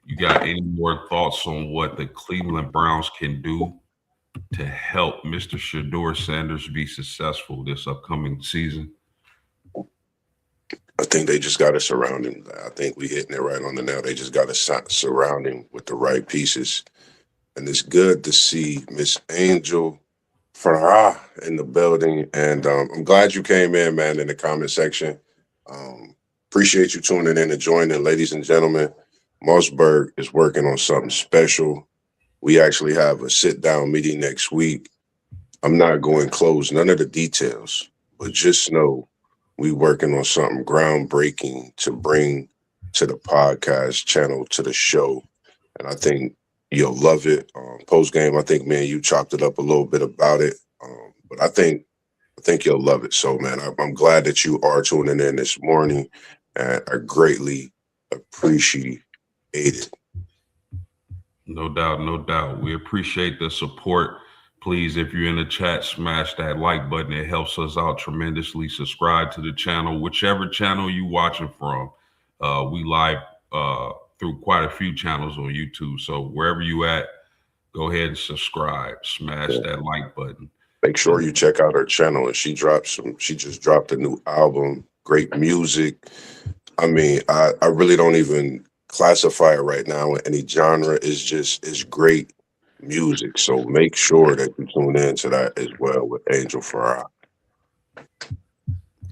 You got any more thoughts on what the Cleveland Browns can do to help Mr. Shador Sanders be successful this upcoming season? I think they just got to surround him. I think we hitting it right on the nail. They just got to surround him with the right pieces. And it's good to see Miss Angel Farah in the building. And I'm glad you came in, man, in the comment section. Appreciate you tuning in and joining, ladies and gentlemen. Mossberg is working on something special. We actually have a sit-down meeting next week. I'm not going close, none of the details, but just know we working on something groundbreaking to bring to the podcast channel, to the show. And I think you'll love it. Post game, I think, man, you chopped it up a little bit about it. But I think you'll love it. So, man, I'm glad that you are tuning in this morning, and I greatly appreciate it. No doubt, no doubt. We appreciate the support. Please, if you're in the chat, smash that like button. It helps us out tremendously. Subscribe to the channel, whichever channel you watching from. We live through quite a few channels on YouTube. So wherever you at, go ahead and subscribe. Smash Yeah. that like button. Make sure you check out her channel. And she just dropped a new album, great music. I mean, I really don't even classify it right now in any genre. It's great music. So make sure that you tune in to that as well with Angel Farah.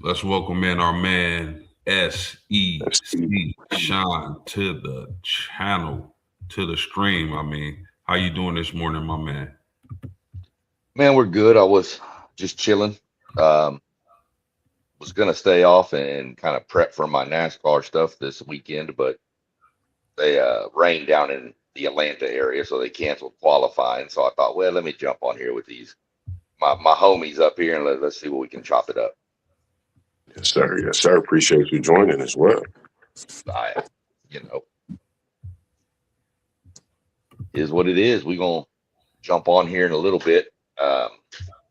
Let's welcome in our man SEC Sean to the channel, to the stream. I mean, how you doing this morning, my man? Man, we're good. I was just chilling. Was gonna stay off and kind of prep for my NASCAR stuff this weekend, but they rained down in the Atlanta area, so they canceled qualifying. So I thought, well, let me jump on here with these my homies up here and let's see what we can chop it up. Yes, sir. Yes, sir. Appreciate you joining as well. I, is what it is. We're gonna jump on here in a little bit.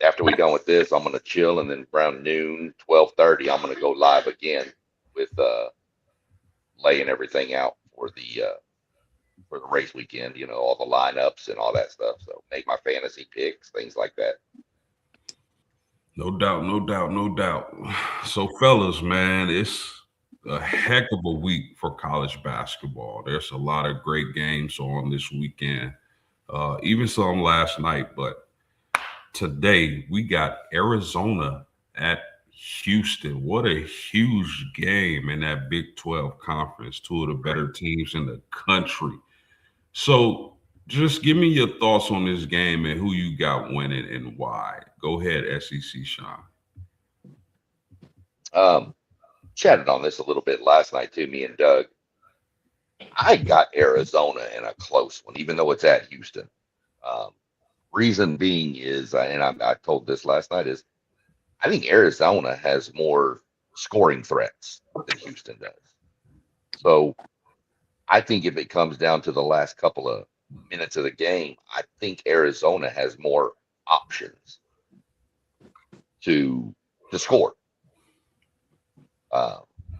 After we done with this, I'm gonna chill, and then around noon, 12:30, I'm gonna go live again with laying everything out for the race weekend. All the lineups and all that stuff. So make my fantasy picks, things like that. No doubt, no doubt, no doubt. So, fellas, man, it's a heck of a week for college basketball. There's a lot of great games on this weekend, even some last night. But today we got Arizona at Houston. What a huge game in that Big 12 conference. Two of the better teams in the country. So just give me your thoughts on this game and who you got winning and why. Go ahead, SEC Sean. Chatted on this a little bit last night too, me and Doug. I got Arizona in a close one, even though it's at Houston. Reason being is, and I told this last night, is I think Arizona has more scoring threats than Houston does. So I think if it comes down to the last couple of minutes of the game, I think Arizona has more options to score.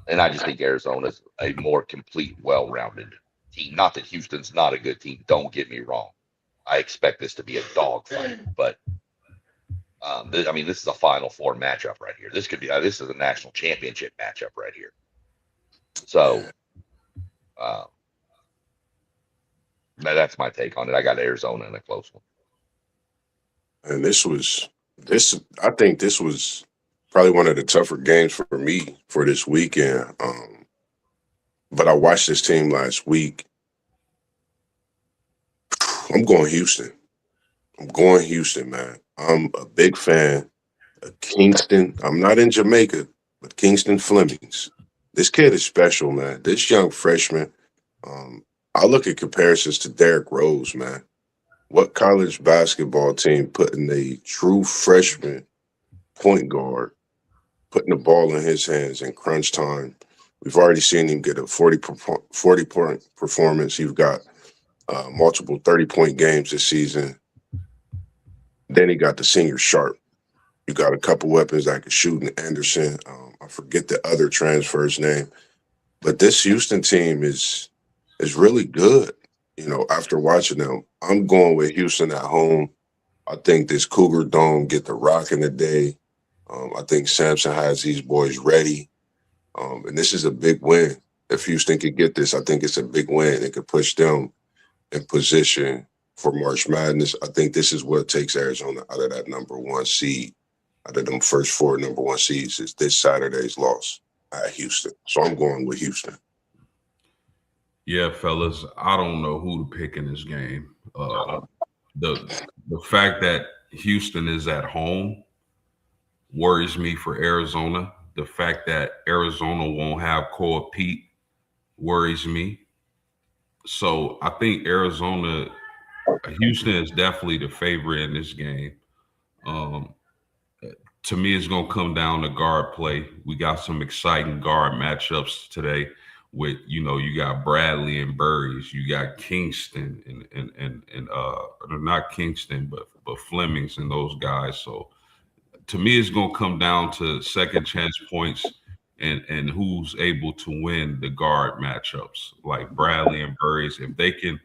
And I just think Arizona's a more complete, well-rounded team. Not that Houston's not a good team. Don't get me wrong. I expect this to be a dogfight, but I mean, this is a Final Four matchup right here. This could be this is a national championship matchup right here. So uh, that's my take on it. I got Arizona in a close one. And I think this was probably one of the tougher games for me for this weekend. But I watched this team last week. I'm going Houston. I'm going Houston, man. I'm a big fan of Kingston. I'm not in Jamaica, but Kingston Flemings. This kid is special, man. This young freshman. I look at comparisons to Derrick Rose, man. What college basketball team putting a true freshman point guard, putting the ball in his hands in crunch time? We've already seen him get a 40-point performance. You've got multiple 30-point games this season. Then he got the senior Sharp. You got a couple weapons that can shoot in Anderson. I forget the other transfer's name. But this Houston team is really good. You know, after watching them, I'm going with Houston at home. I think this Cougar Dome get the rock in the day. I think Sampson has these boys ready. And this is a big win. If Houston could get this, I think it's a big win. It could push them in position for March Madness. I think this is what takes Arizona out of that number one seed, out of them first four number one seeds, is this Saturday's loss at Houston. So I'm going with Houston. Yeah, fellas, I don't know who to pick in this game. The fact that Houston is at home worries me for Arizona. The fact that Arizona won't have Cole Pete worries me. So I think Houston is definitely the favorite in this game. Um, to me, it's going to come down to guard play. We got some exciting guard matchups today. With you got Bradley and Burries, you got Kingston and not Kingston, but Flemings and those guys. So to me, it's going to come down to second chance points and who's able to win the guard matchups, like Bradley and Burries. If they can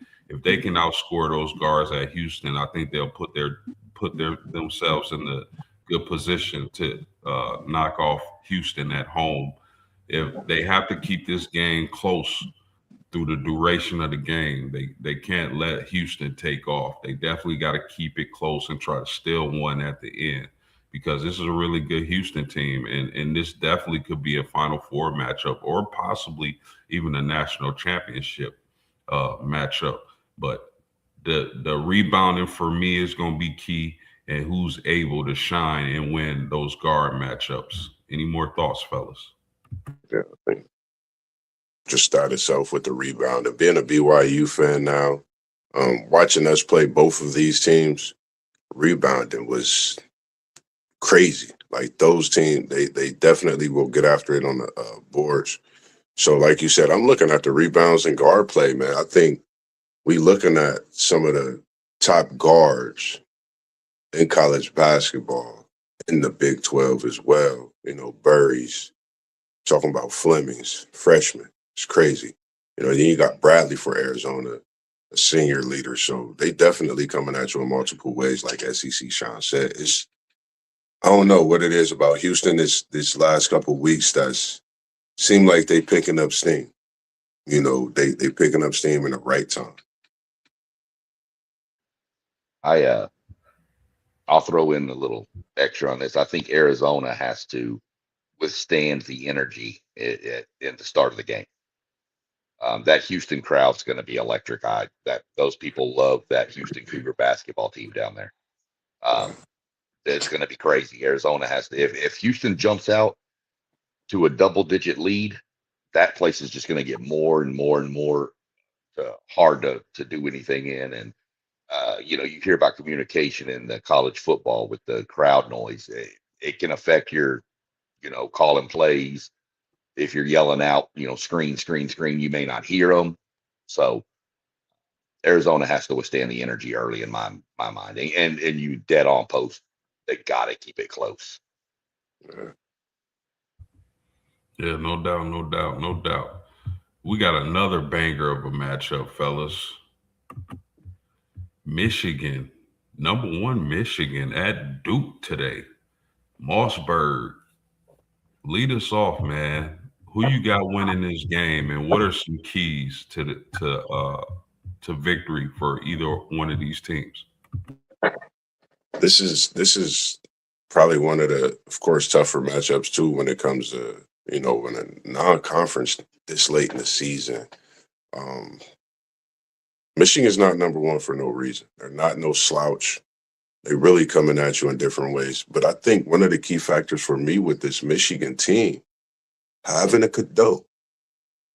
outscore those guards at Houston, I think they'll put themselves in the good position to knock off Houston at home. If they have to keep this game close through the duration of the game, they can't let Houston take off. They definitely got to keep it close and try to steal one at the end, because this is a really good Houston team, and this definitely could be a Final Four matchup or possibly even a national championship matchup. But the rebounding for me is going to be key, and who's able to shine and win those guard matchups. Any more thoughts, fellas? Yeah, I think just start itself with the rebound. And being a BYU fan now, watching us play both of these teams, rebounding was crazy. Like those teams, they definitely will get after it on the boards. So, like you said, I'm looking at the rebounds and guard play, man. I think we looking at some of the top guards in college basketball in the Big 12 as well. You know, Burries, talking about Flemings, freshman. It's crazy. You know, then you got Bradley for Arizona, a senior leader. So they definitely coming at you in multiple ways, like SEC Sean said. I don't know what it is about Houston this last couple of weeks that's seem like they picking up steam. You know, they picking up steam in the right time. I'll throw in a little extra on this. I think Arizona has to withstand the energy in the start of the game. That Houston crowd's going to be electric. Those people love that Houston Cougar basketball team down there. It's going to be crazy. Arizona has to. If Houston jumps out to a double-digit lead, that place is just going to get more and more and more hard to do anything in. And you hear about communication in the college football with the crowd noise. It can affect your, calling plays. If you're yelling out, screen, screen, screen, you may not hear them. So Arizona has to withstand the energy early in my mind. And you dead on post. They got to keep it close. Yeah, no doubt, no doubt, no doubt. We got another banger of a matchup, fellas. Michigan, number one Michigan at Duke today. Mossberg, lead us off, man. Who you got winning this game, and what are some keys to victory for either one of these teams? This is probably one of the, of course, tougher matchups too when it comes to when a non-conference this late in the season. Um, Michigan's not number one for no reason. They're not no slouch. They really coming at you in different ways. But I think one of the key factors for me with this Michigan team having a Cadeau.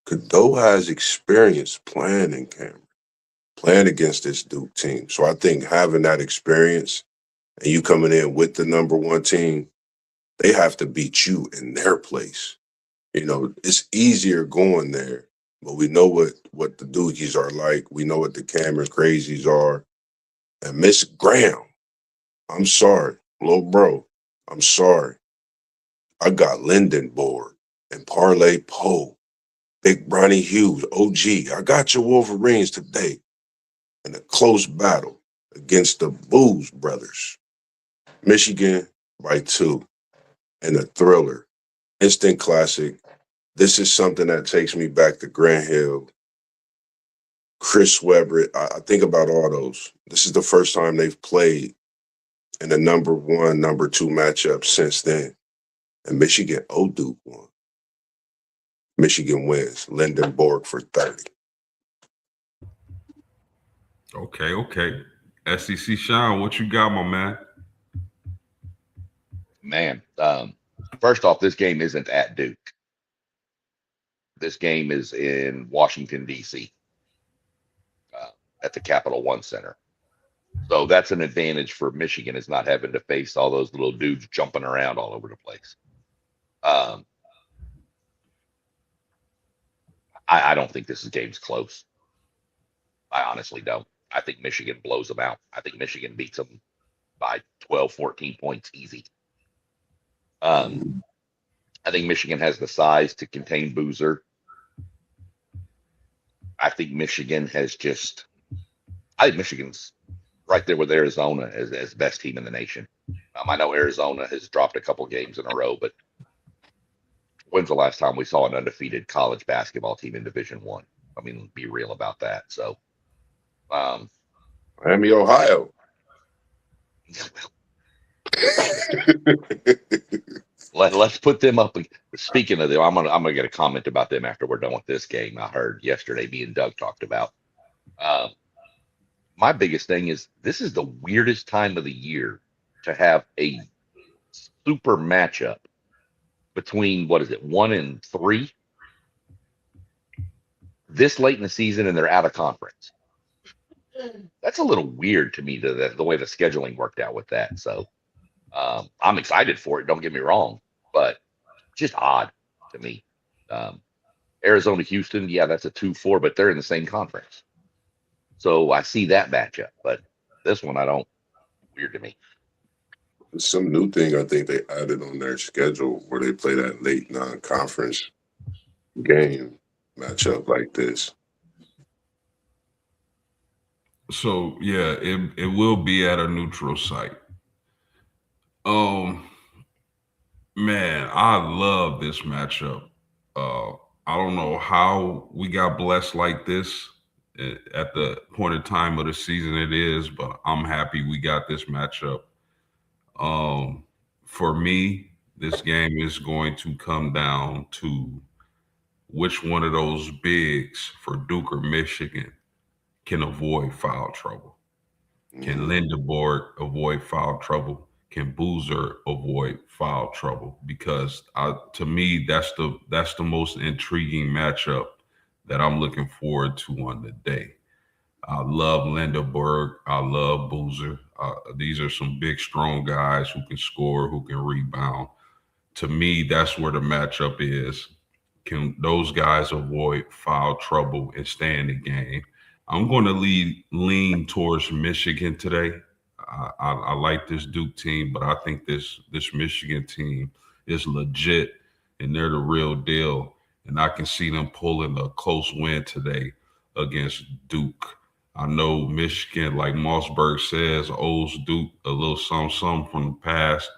Cadeau has experience playing in Cameron, playing against this Duke team. So I think having that experience and you coming in with the number one team, they have to beat you in their place. It's easier going there, but we know what the Dookies are like. We know what the Cameron crazies are. And Miss Graham, I'm sorry, little bro, I'm sorry. I got Lindenborg and Parlay Poe, Big Bronny Hughes, OG. I got your Wolverines today in a close battle against the Booze brothers. Michigan by 2 in a thriller. Instant classic. This is something that takes me back to Grant Hill, Chris Webber. I think about all those. This is the first time they've played in a number one, number two matchup since then. And Michigan, Duke won. Michigan wins. Lindenborg for 30. Okay, okay. SEC Sean, what you got, my man? Man, first off, this game isn't at Duke. This game is in Washington, D.C., at the Capital One Center. So that's an advantage for Michigan, is not having to face all those little dudes jumping around all over the place. I don't think this game's close. I honestly don't. I think Michigan blows them out. I think Michigan beats them by 12, 14 points easy. I think Michigan has the size to contain Boozer. I think Michigan's right there with Arizona as best team in the nation. I know Arizona has dropped a couple games in a row, but when's the last time we saw an undefeated college basketball team in Division One? I mean, be real about that. So, Miami, Ohio. Let's put them up. Speaking of them, I'm gonna get a comment about them after we're done with this game. I heard yesterday me and Doug talked about. My biggest thing is this is the weirdest time of the year to have a super matchup between, what is it, 1 and 3 this late in the season, and they're out of conference. That's a little weird to me, the way the scheduling worked out with that. So I'm excited for it. Don't get me wrong, but just odd to me. Arizona, Houston, yeah, that's a 2-4, but they're in the same conference. So I see that matchup, but this one I don't. Weird to me. Some new thing I think they added on their schedule where they play that late non-conference game matchup like this. So yeah, it will be at a neutral site. Man, I love this matchup. I don't know how we got blessed like this at the point of time of the season it is, but I'm happy we got this matchup. For me, this game is going to come down to which one of those bigs for Duke or Michigan can avoid foul trouble. Can Lindenborg avoid foul trouble? Can Boozer avoid foul trouble? Because to me, that's the most intriguing matchup that I'm looking forward to on the day. I love Lindenberg. I love Boozer. These are some big, strong guys who can score, who can rebound. To me, that's where the matchup is. Can those guys avoid foul trouble and stay in the game? I'm going to lean towards Michigan today. I like this Duke team, but I think this Michigan team is legit and they're the real deal. And I can see them pulling a close win today against Duke. I know Michigan, like Mossberg says, owes Duke a little something from the past,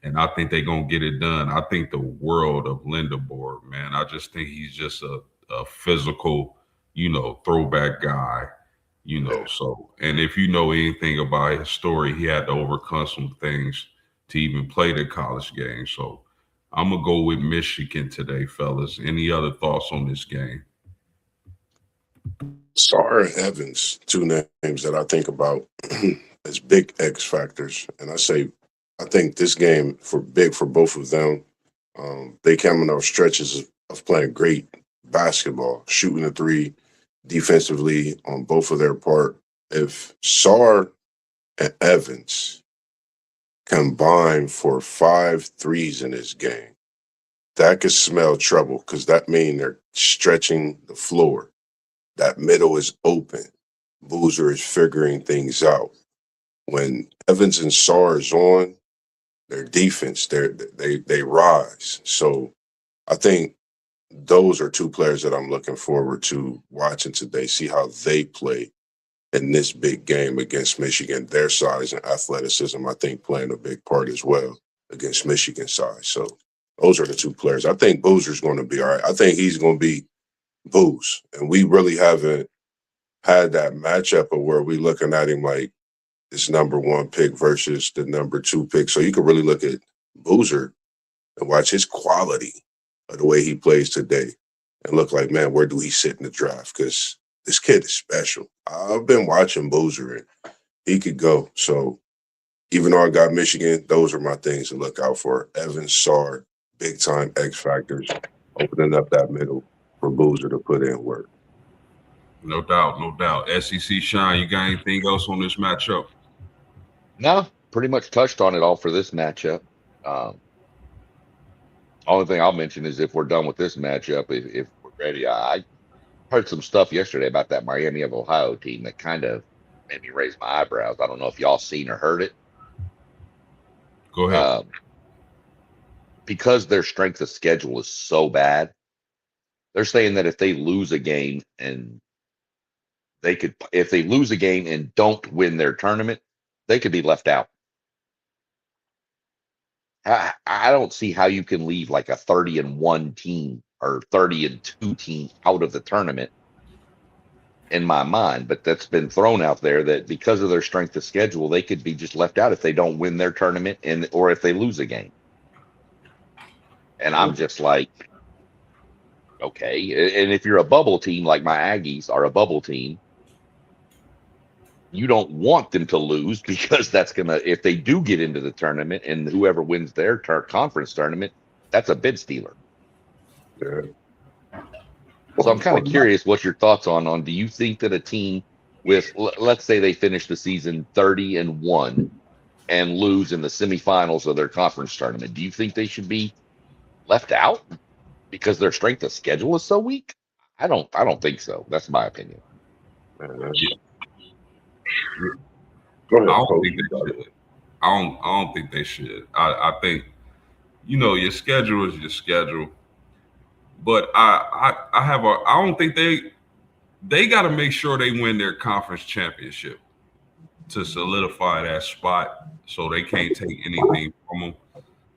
and I think they're gonna get it done. I think the world of Lindeborg, man. I just think he's just a physical, throwback guy, Yeah. So, and if you know anything about his story, he had to overcome some things to even play the college game. So, I'm gonna go with Michigan today, fellas. Any other thoughts on this game? Sarr and Evans, two names that I think about as big X factors. And I think this game for big for both of them. They coming off stretches of playing great basketball, shooting a three defensively on both of their part. If Sarr and Evans combine for 5 threes in this game, that could smell trouble because that means they're stretching the floor. That middle is open. Boozer is figuring things out. When Evans and Sarr is on, their defense, they rise. So I think those are two players that I'm looking forward to watching today, see how they play in this big game against Michigan. Their size and athleticism, I think, playing a big part as well against Michigan's size. So those are the two players. I think Boozer's going to be all right. I think he's going to be Booze. And we really haven't had that matchup of where we looking at him like this number 1 pick versus the number 2 pick. So you can really look at Boozer and watch his quality of the way he plays today and look like, man, where do he sit in the draft? Because this kid is special. I've been watching Boozer and he could go. So even though I got Michigan, those are my things to look out for. Evans, Sarr, big time X factors, opening up that middle for Boozer to put in work. No doubt, no doubt. SEC Shine, you got anything else on this matchup? No, pretty much touched on it all for this matchup. Um, Only thing I'll mention is if we're done with this matchup, if we're ready, I heard some stuff yesterday about that Miami of Ohio team that kind of made me raise my eyebrows. I don't know if y'all seen or heard it. Go ahead. Because their strength of schedule is so bad, they're saying that if they lose a game and if they lose a game and don't win their tournament, they could be left out. I don't see how you can leave like a 30-1 team or 30-2 team out of the tournament in my mind, but that's been thrown out there that because of their strength of schedule, they could be just left out if they don't win their tournament or if they lose a game. And I'm just like, okay. And if you're a bubble team like my Aggies are a bubble team, you don't want them to lose because that's if they do get into the tournament and whoever wins their conference tournament, that's a bid stealer. Yeah. So I'm kind of curious what your thoughts on do you think that a team with, let's say they finish the season 30-1 and lose in the semifinals of their conference tournament, do you think they should be left out because their strength of schedule is so weak? I don't think so. That's my opinion. Go ahead. I don't think they should. I don't think they should. I think, your schedule is your schedule. But I don't think they got to make sure they win their conference championship to solidify that spot so they can't take anything from them.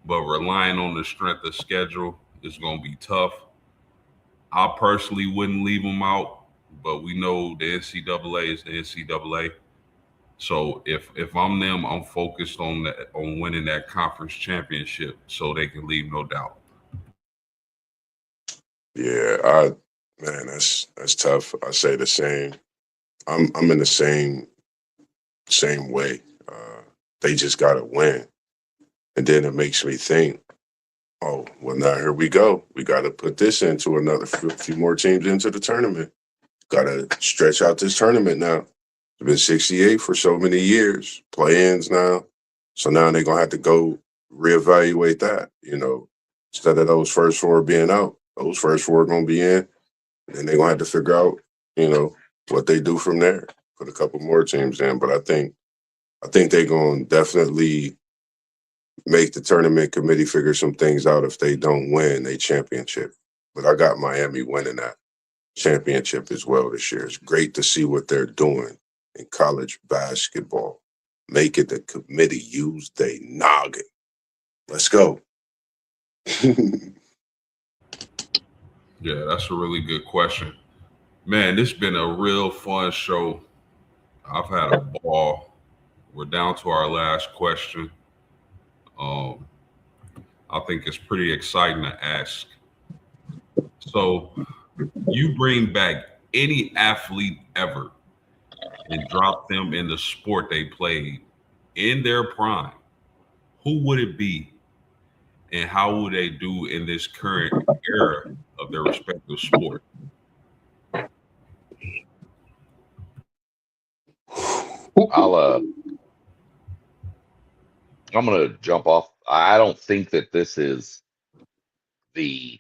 But relying on the strength of schedule is going to be tough. I personally wouldn't leave them out, but we know the NCAA is the NCAA. So if I'm them, I'm focused on winning that conference championship so they can leave no doubt. Yeah, man, that's tough. I say the same. I'm in the same way. They just gotta win. And then it makes me think, oh, well, now here we go. We got to put this into another few more teams into the tournament. Got to stretch out this tournament now. It's been 68 for so many years, play-ins now. So now they're going to have to go reevaluate that, instead of those first 4 being out. Those first 4 are going to be in, and they're going to have to figure out, what they do from there. Put a couple more teams in. But I think they're going to definitely make the tournament committee figure some things out. If they don't win a championship, but I got Miami winning that championship as well this year. It's great to see what they're doing in college basketball. Make it the committee use they noggin. Let's go. Yeah, that's a really good question. Man, this has been a real fun show. I've had a ball. We're down to our last question. Um, I think it's pretty exciting to ask. So, you bring back any athlete ever and drop them in the sport they played in their prime, who would it be? And how would they do in this current era of their respective sport? I'll I'm gonna jump off. I don't think that this is the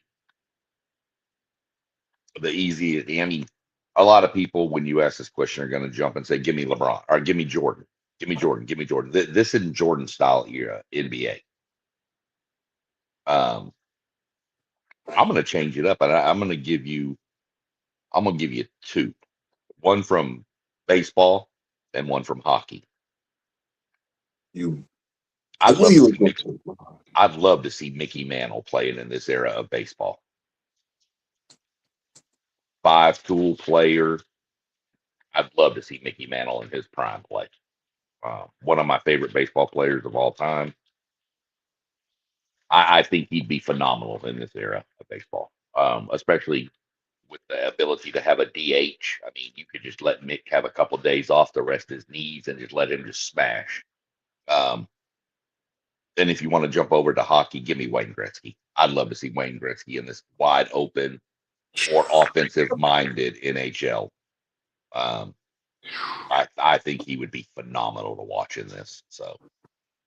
easiest. I mean, a lot of people when you ask this question are gonna jump and say, "Give me LeBron" or "Give me Jordan." Give me Jordan. Give me Jordan. This isn't Jordan style era NBA. Um, I'm gonna change it up, and I'm gonna give you two. One from baseball and one from hockey. You, I I'd knew love to you see would go Mickey. to. I'd love to see Mickey Mantle playing in this era of baseball. Five-tool player. I'd love to see Mickey Mantle in his prime play. One of my favorite baseball players of all time. I think he'd be phenomenal in this era of baseball, especially with the ability to have a DH. I mean, you could just let Mick have a couple days off to rest his knees and just let him just smash. Um, and if you want to jump over to hockey, give me Wayne Gretzky. I'd love to see Wayne Gretzky in this wide open, more offensive minded NHL. Um, I think he would be phenomenal to watch in this. So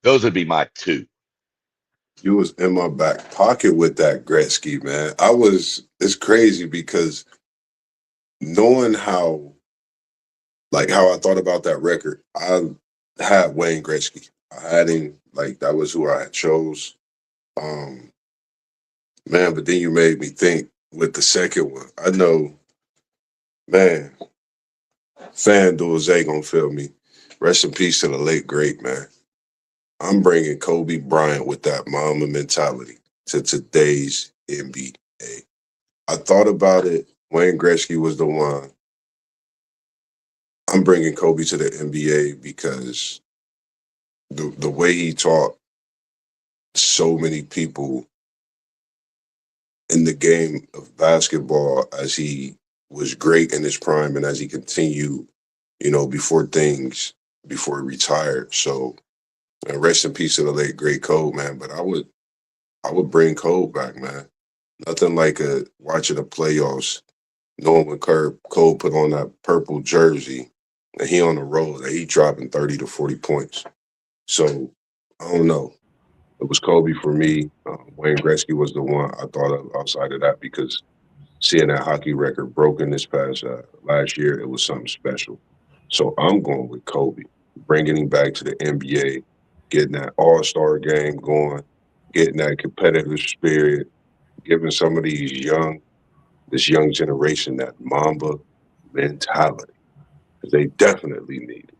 those would be my two. You was in my back pocket with that Gretzky, man. It's crazy because knowing how I thought about that record, I had Wayne Gretzky. I had him, like, that was who I had chose. Um, man, but then you made me think with the second one. I know, man, FanDuel Zay gonna feel me. Rest in peace to the late great, man. I'm bringing Kobe Bryant with that Mamba mentality to today's NBA. I thought about it. Wayne Gretzky was the one. I'm bringing Kobe to the NBA because the way he taught so many people in the game of basketball as he was great in his prime and as he continued, before he retired. So, and rest in peace to the late great Kobe, man. But I would bring Kobe back, man. Nothing like watching the playoffs, knowing when Cole put on that purple jersey and he on the road that he dropping 30 to 40 points. So I don't know. It was Kobe for me. Wayne Gretzky was the one I thought of outside of that because seeing that hockey record broken this past last year, it was something special. So I'm going with Kobe, bringing him back to the NBA, getting that All-Star game going, getting that competitive spirit, giving some of this young generation that Mamba mentality because they definitely need it.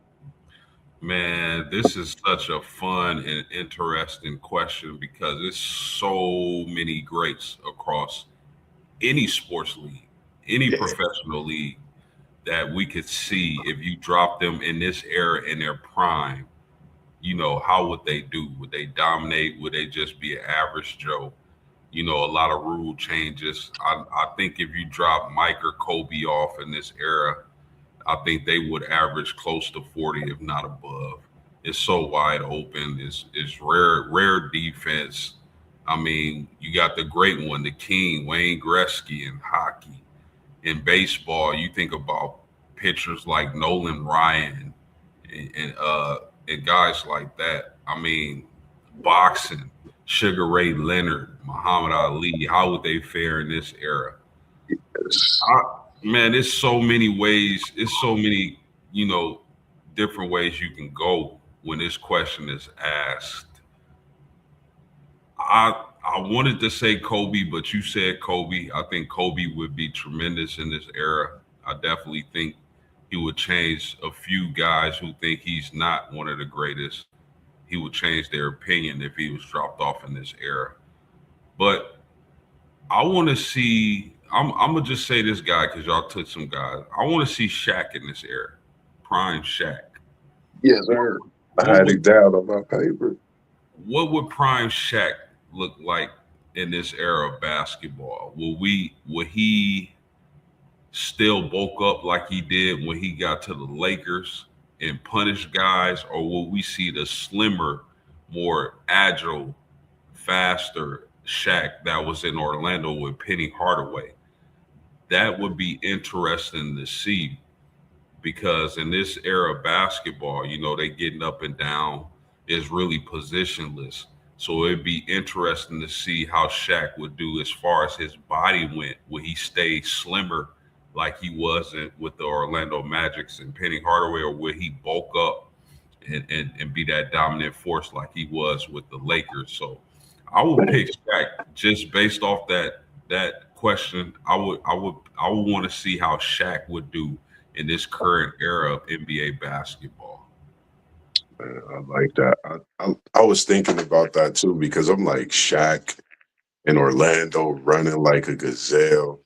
Man, this is such a fun and interesting question because there's so many greats across any sports league, any Yeah. professional league that we could see if you drop them in this era in their prime. How would they do? Would they dominate? Would they just be an average Joe? A lot of rule changes. I think if you drop Mike or Kobe off in this era, I think they would average close to 40, if not above. It's so wide open. It's rare defense. I mean, you got the great one, the king, Wayne Gretzky in hockey. In baseball, you think about pitchers like Nolan Ryan and guys like that. I mean, boxing, Sugar Ray Leonard, Muhammad Ali. How would they fare in this era? It's- Man, it's so many ways. It's so many, you know, different ways you can go when this question is asked. I wanted to say Kobe, but you said Kobe. I think Kobe would be tremendous in this era. I definitely think he would change a few guys who think he's not one of the greatest. He would change their opinion if he was dropped off in this era. But I want to see. I'm gonna just say this guy because y'all took some guys. I want to see Shaq in this era, prime Shaq. Yes, sir. I What had would it down on my paper. what would prime Shaq look like in this era of basketball? Will he still bulk up like he did when he got to the Lakers and punish guys, or will we see the slimmer, more agile, faster Shaq that was in Orlando with Penny Hardaway? That would be interesting to see because in this era of basketball, they getting up and down is really positionless. So it'd be interesting to see how Shaq would do as far as his body went. Would he stay slimmer like he was with the Orlando Magics and Penny Hardaway, or would he bulk up and be that dominant force like he was with the Lakers? So I would pick Shaq just based off that question. I would want to see how Shaq would do in this current era of NBA basketball. Man, I like that. I was thinking about that too because I'm like Shaq in Orlando running like a gazelle,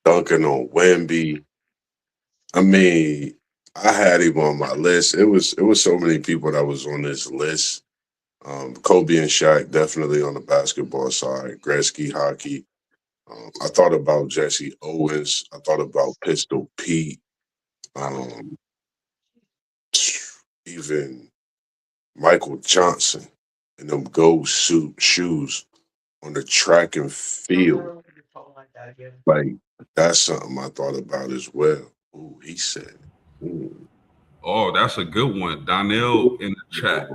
dunking on Wemby. I mean, I had him on my list. It was so many people that was on this list. Kobe and Shaq definitely on the basketball side. Gretzky hockey. I thought about Jesse Owens. I thought about Pistol Pete. Um, even Michael Johnson and them gold suit shoes on the track and field. Like that's something I thought about as well. Ooh, he said. Ooh. Oh, that's a good one. Donnell in the chat.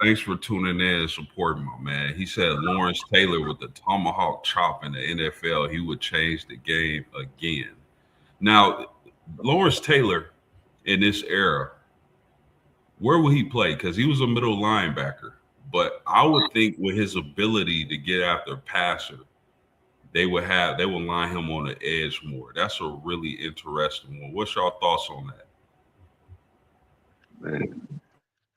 Thanks for tuning in and supporting my man. He said Lawrence Taylor with the tomahawk chop in the NFL, he would change the game again. Now, Lawrence Taylor in this era, where would he play? Because he was a middle linebacker. But I would think with his ability to get after passer, they would line him on the edge more. That's a really interesting one. What's your thoughts on that? Man,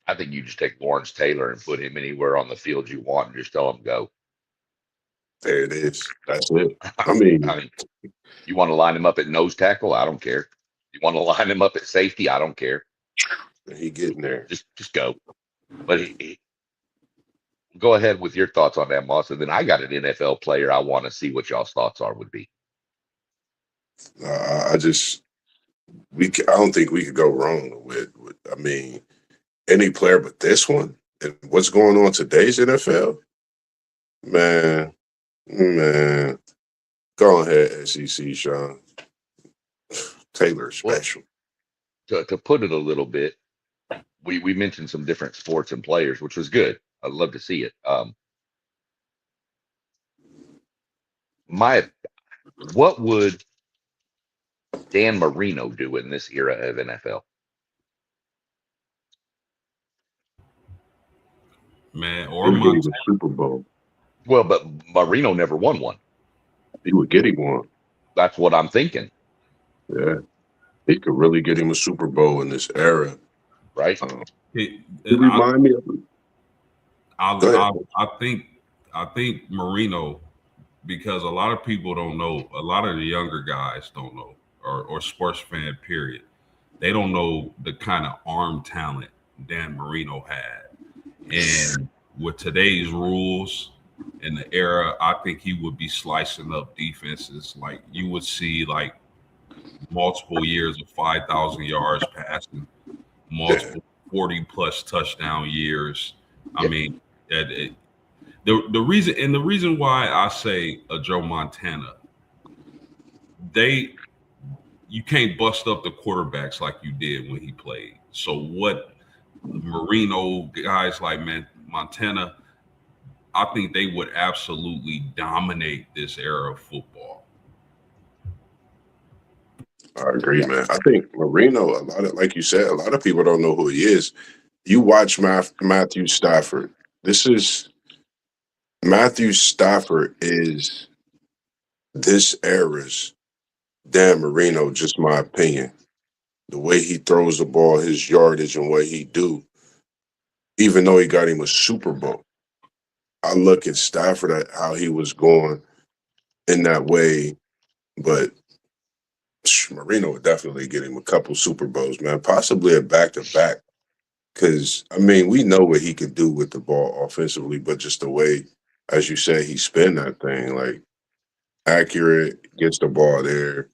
I think you just take Lawrence Taylor and put him anywhere on the field you want and just tell him go. there it is. That's it. I mean, I mean, you want to line him up at nose tackle? I don't care. You want to line him up at safety? I don't care. he getting there. Just go. But go ahead with your thoughts on that, Moss. And then I got an NFL player I want to see what y'all's thoughts are would be. I just I don't think we could go wrong with. I mean, any player but this one. And what's going on today's NFL? Man, man, go ahead, SEC, Sean. Taylor Well, special. to put it a little bit, we mentioned some different sports and players, which was good. I'd love to see it. What would Dan Marino do in this era of NFL? Man, He or would get him Montana. a Super Bowl. Well, but Marino never won one. He would get him one. That's what I'm thinking, Yeah, he could really get him a Super Bowl in this era. right? He, He I, remind me of. Go ahead. I think Marino, because a lot of people don't know, a lot of the younger guys don't know, or sports fan period, they don't know the kind of arm talent Dan Marino had. And with today's rules in the era, I think he would be slicing up defenses. Like you would see like multiple years of 5,000 yards passing, Yeah, multiple 40 plus touchdown years. I Yep. mean, the reason why I say a Joe Montana, they you can't bust up the quarterbacks like you did when he played. So what Marino guys like Montana, I think they would absolutely dominate this era of football. I agree, man. I think Marino, a lot of, like you said, a lot of people don't know who he is. You watch Matthew Stafford. This is Matthew Stafford is this era's Dan Marino, just my opinion. The way he throws the ball, his yardage, and what he do, even though he got him a Super Bowl. I look at Stafford at how he was going in that way, but Marino would definitely get him a couple Super Bowls, man, possibly a back to back. Because I mean, we know what he could do with the ball offensively, but just the way, as you said, he spin that thing like accurate, gets the ball there.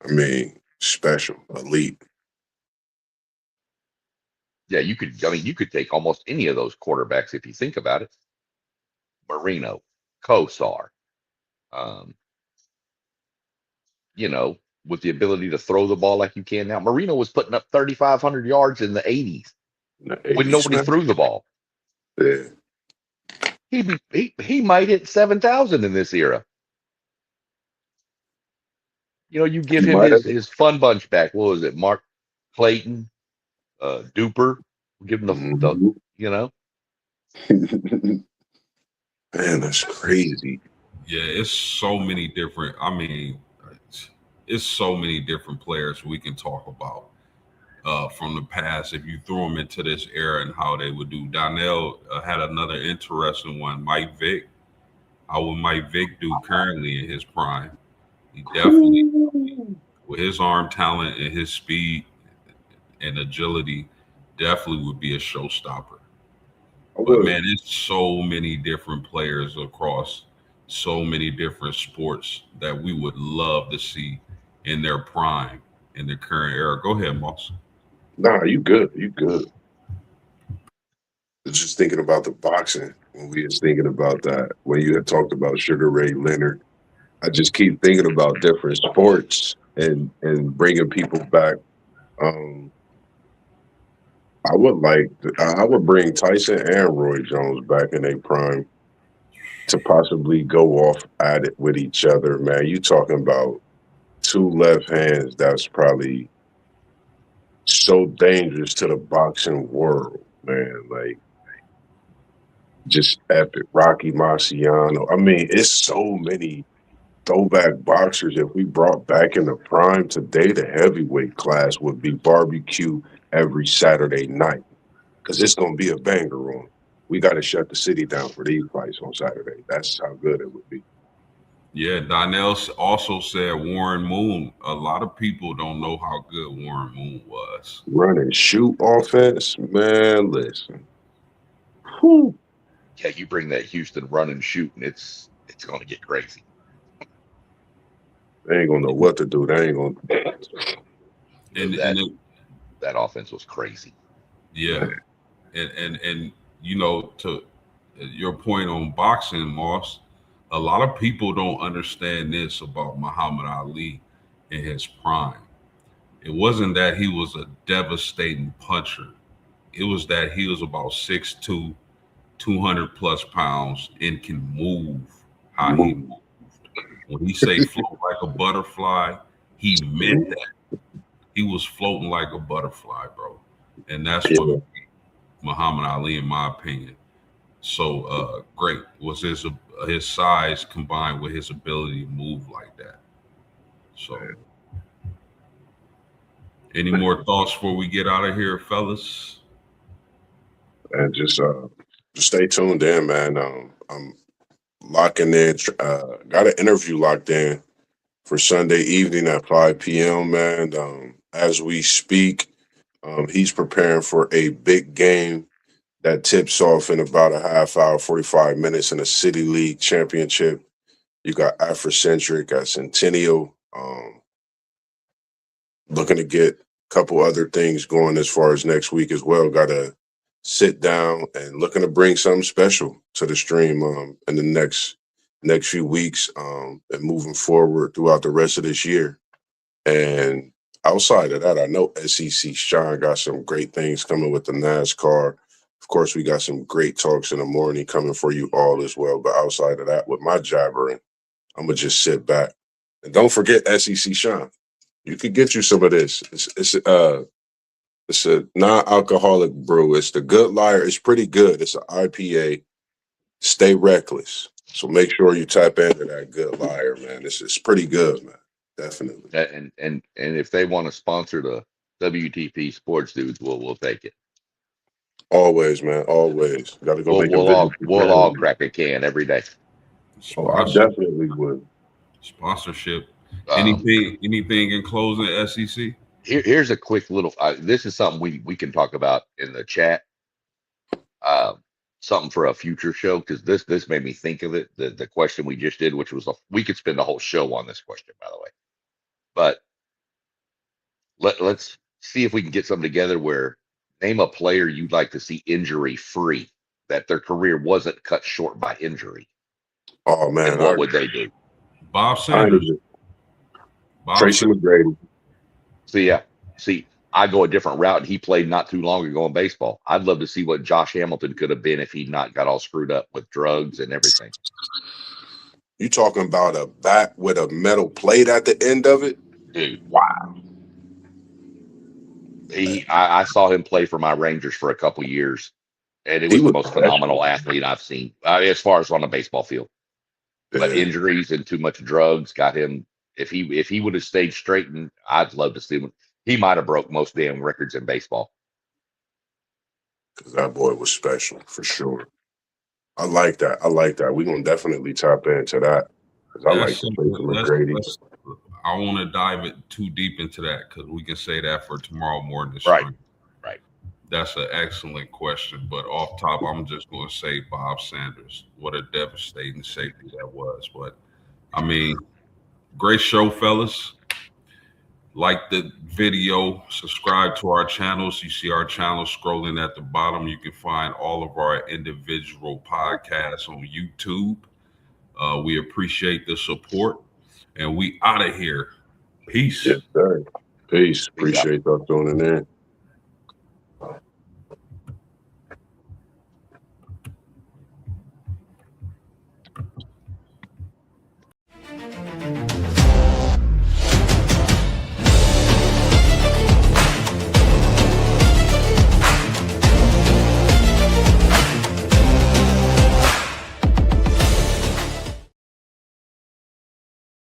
I mean, special, elite. Yeah, you could. I mean, you could take almost any of those quarterbacks if you think about it. Marino, Kosar, um, you know, with the ability to throw the ball like you can now. Marino was putting up 3,500 yards in the 80s In the when 80s, nobody man. threw the ball. Yeah. He might hit 7,000 in this era. You know, you give He him might have. his fun bunch back. What was it? Mark Clayton, Duper. Give him the Mhm. you know. Man, that's crazy. Yeah, it's so many different. I mean, it's so many different players we can talk about from the past. If you threw them into this era and how they would do. Donnell had another interesting one. Mike Vick. How would Mike Vick do currently in his prime? He definitely, Ooh. with his arm talent and his speed and agility, definitely would be a showstopper. I But would. man, it's so many different players across so many different sports that we would love to see in their prime in the current era. Go ahead, Moss. Nah, you good. You good. Just thinking about the boxing when we was thinking about that when you had talked about Sugar Ray Leonard. I just keep thinking about different sports and bringing people back. Um, I would bring Tyson and Roy Jones back in their prime to possibly go off at it with each other. Man, you talking about two left hands that's probably so dangerous to the boxing world, man. Like just epic. Rocky Marciano. I mean, it's so many throwback boxers. If we brought back in the prime today, the heavyweight class would be barbecue every Saturday night because it's gonna be a banger on. We got to shut the city down for these fights on Saturday. That's how good it would be. Yeah, Donnell also said Warren Moon. A lot of people don't know how good Warren Moon was. Run and shoot offense, man. Listen, whew, Yeah, you bring that Houston run and shoot, and it's going to get crazy. they ain't gonna know what to do. They ain't gonna. And That and it, that offense was crazy. yeah, and you know, to your point on boxing, Moss, a lot of people don't understand this about Muhammad Ali in his prime. It wasn't that he was a devastating puncher. It was that he was about 6'2", 200 plus pounds, and can move how he Move. moved. When he say float like a butterfly, he meant that. He was floating like a butterfly, bro. And that's what Yeah, made Muhammad Ali, in my opinion, so great was his size combined with his ability to move like that. So, any more thoughts before we get out of here, fellas? and just stay tuned in, man. I'm locking in. Got an interview locked in for Sunday evening at 5 p.m. Man, as we speak, he's preparing for a big game that tips off in about a half hour, 45 minutes in a City League championship. You got Afrocentric at Centennial. Looking to get a couple other things going as far as next week as well. Got to sit down and looking to bring something special to the stream in the next few weeks and moving forward throughout the rest of this year. And outside of that, I know SEC Shine got some great things coming with the NASCAR. Of course, we got some great talks in the morning coming for you all as well. But outside of that, with my jabbering, I'm gonna just sit back. And don't forget SEC Shine. You could get you some of this. It's a non-alcoholic brew. It's the Good Liar. It's pretty good. It's an IPA. stay reckless. So make sure you tap into that good liar, man. This is pretty good, man. Definitely. And if they want to sponsor the WTP Sports Dudes, we'll take it. Always, man. Always. Got to go make a visit. We'll all crack a can every day. Oh, I definitely would. Sponsorship. Anything in closing, SEC? Here's a quick little. This is something we can talk about in the chat. Something for a future show, because this made me think of it. The question we just did, which was we could spend a whole show on this question, by the way. But let's see if we can get something together where name a player you'd like to see injury free, that their career wasn't cut short by injury. Oh man, and what would they do? Bob Sanders. Tracy McGrady. See, I go a different route, and he played not too long ago in baseball. I'd love to see what Josh Hamilton could have been if he'd not got all screwed up with drugs and everything. You talking about a bat with a metal plate at the end of it? Dude. Wow. I saw him play for my Rangers for a couple years, and he was the most phenomenal athlete I've seen, as far as on a baseball field. But injuries and too much drugs got him. If he would have stayed straight, and I'd love to see him. He might have broke most damn records in baseball. Because that boy was special for sure. I like that. We're gonna definitely tap into that. Because I like Tracy McGrady. I want to dive it too deep into that, because we can say that for tomorrow morning. Right. That's an excellent question. But off top, I'm just going to say Bob Sanders. What a devastating safety that was. But I mean, great show, fellas. Like the video, subscribe to our channels. You see our channel scrolling at the bottom. You can find all of our individual podcasts on YouTube. We appreciate the support, and we out of here. Peace. Yes, sir. Peace. Appreciate y'all tuning in.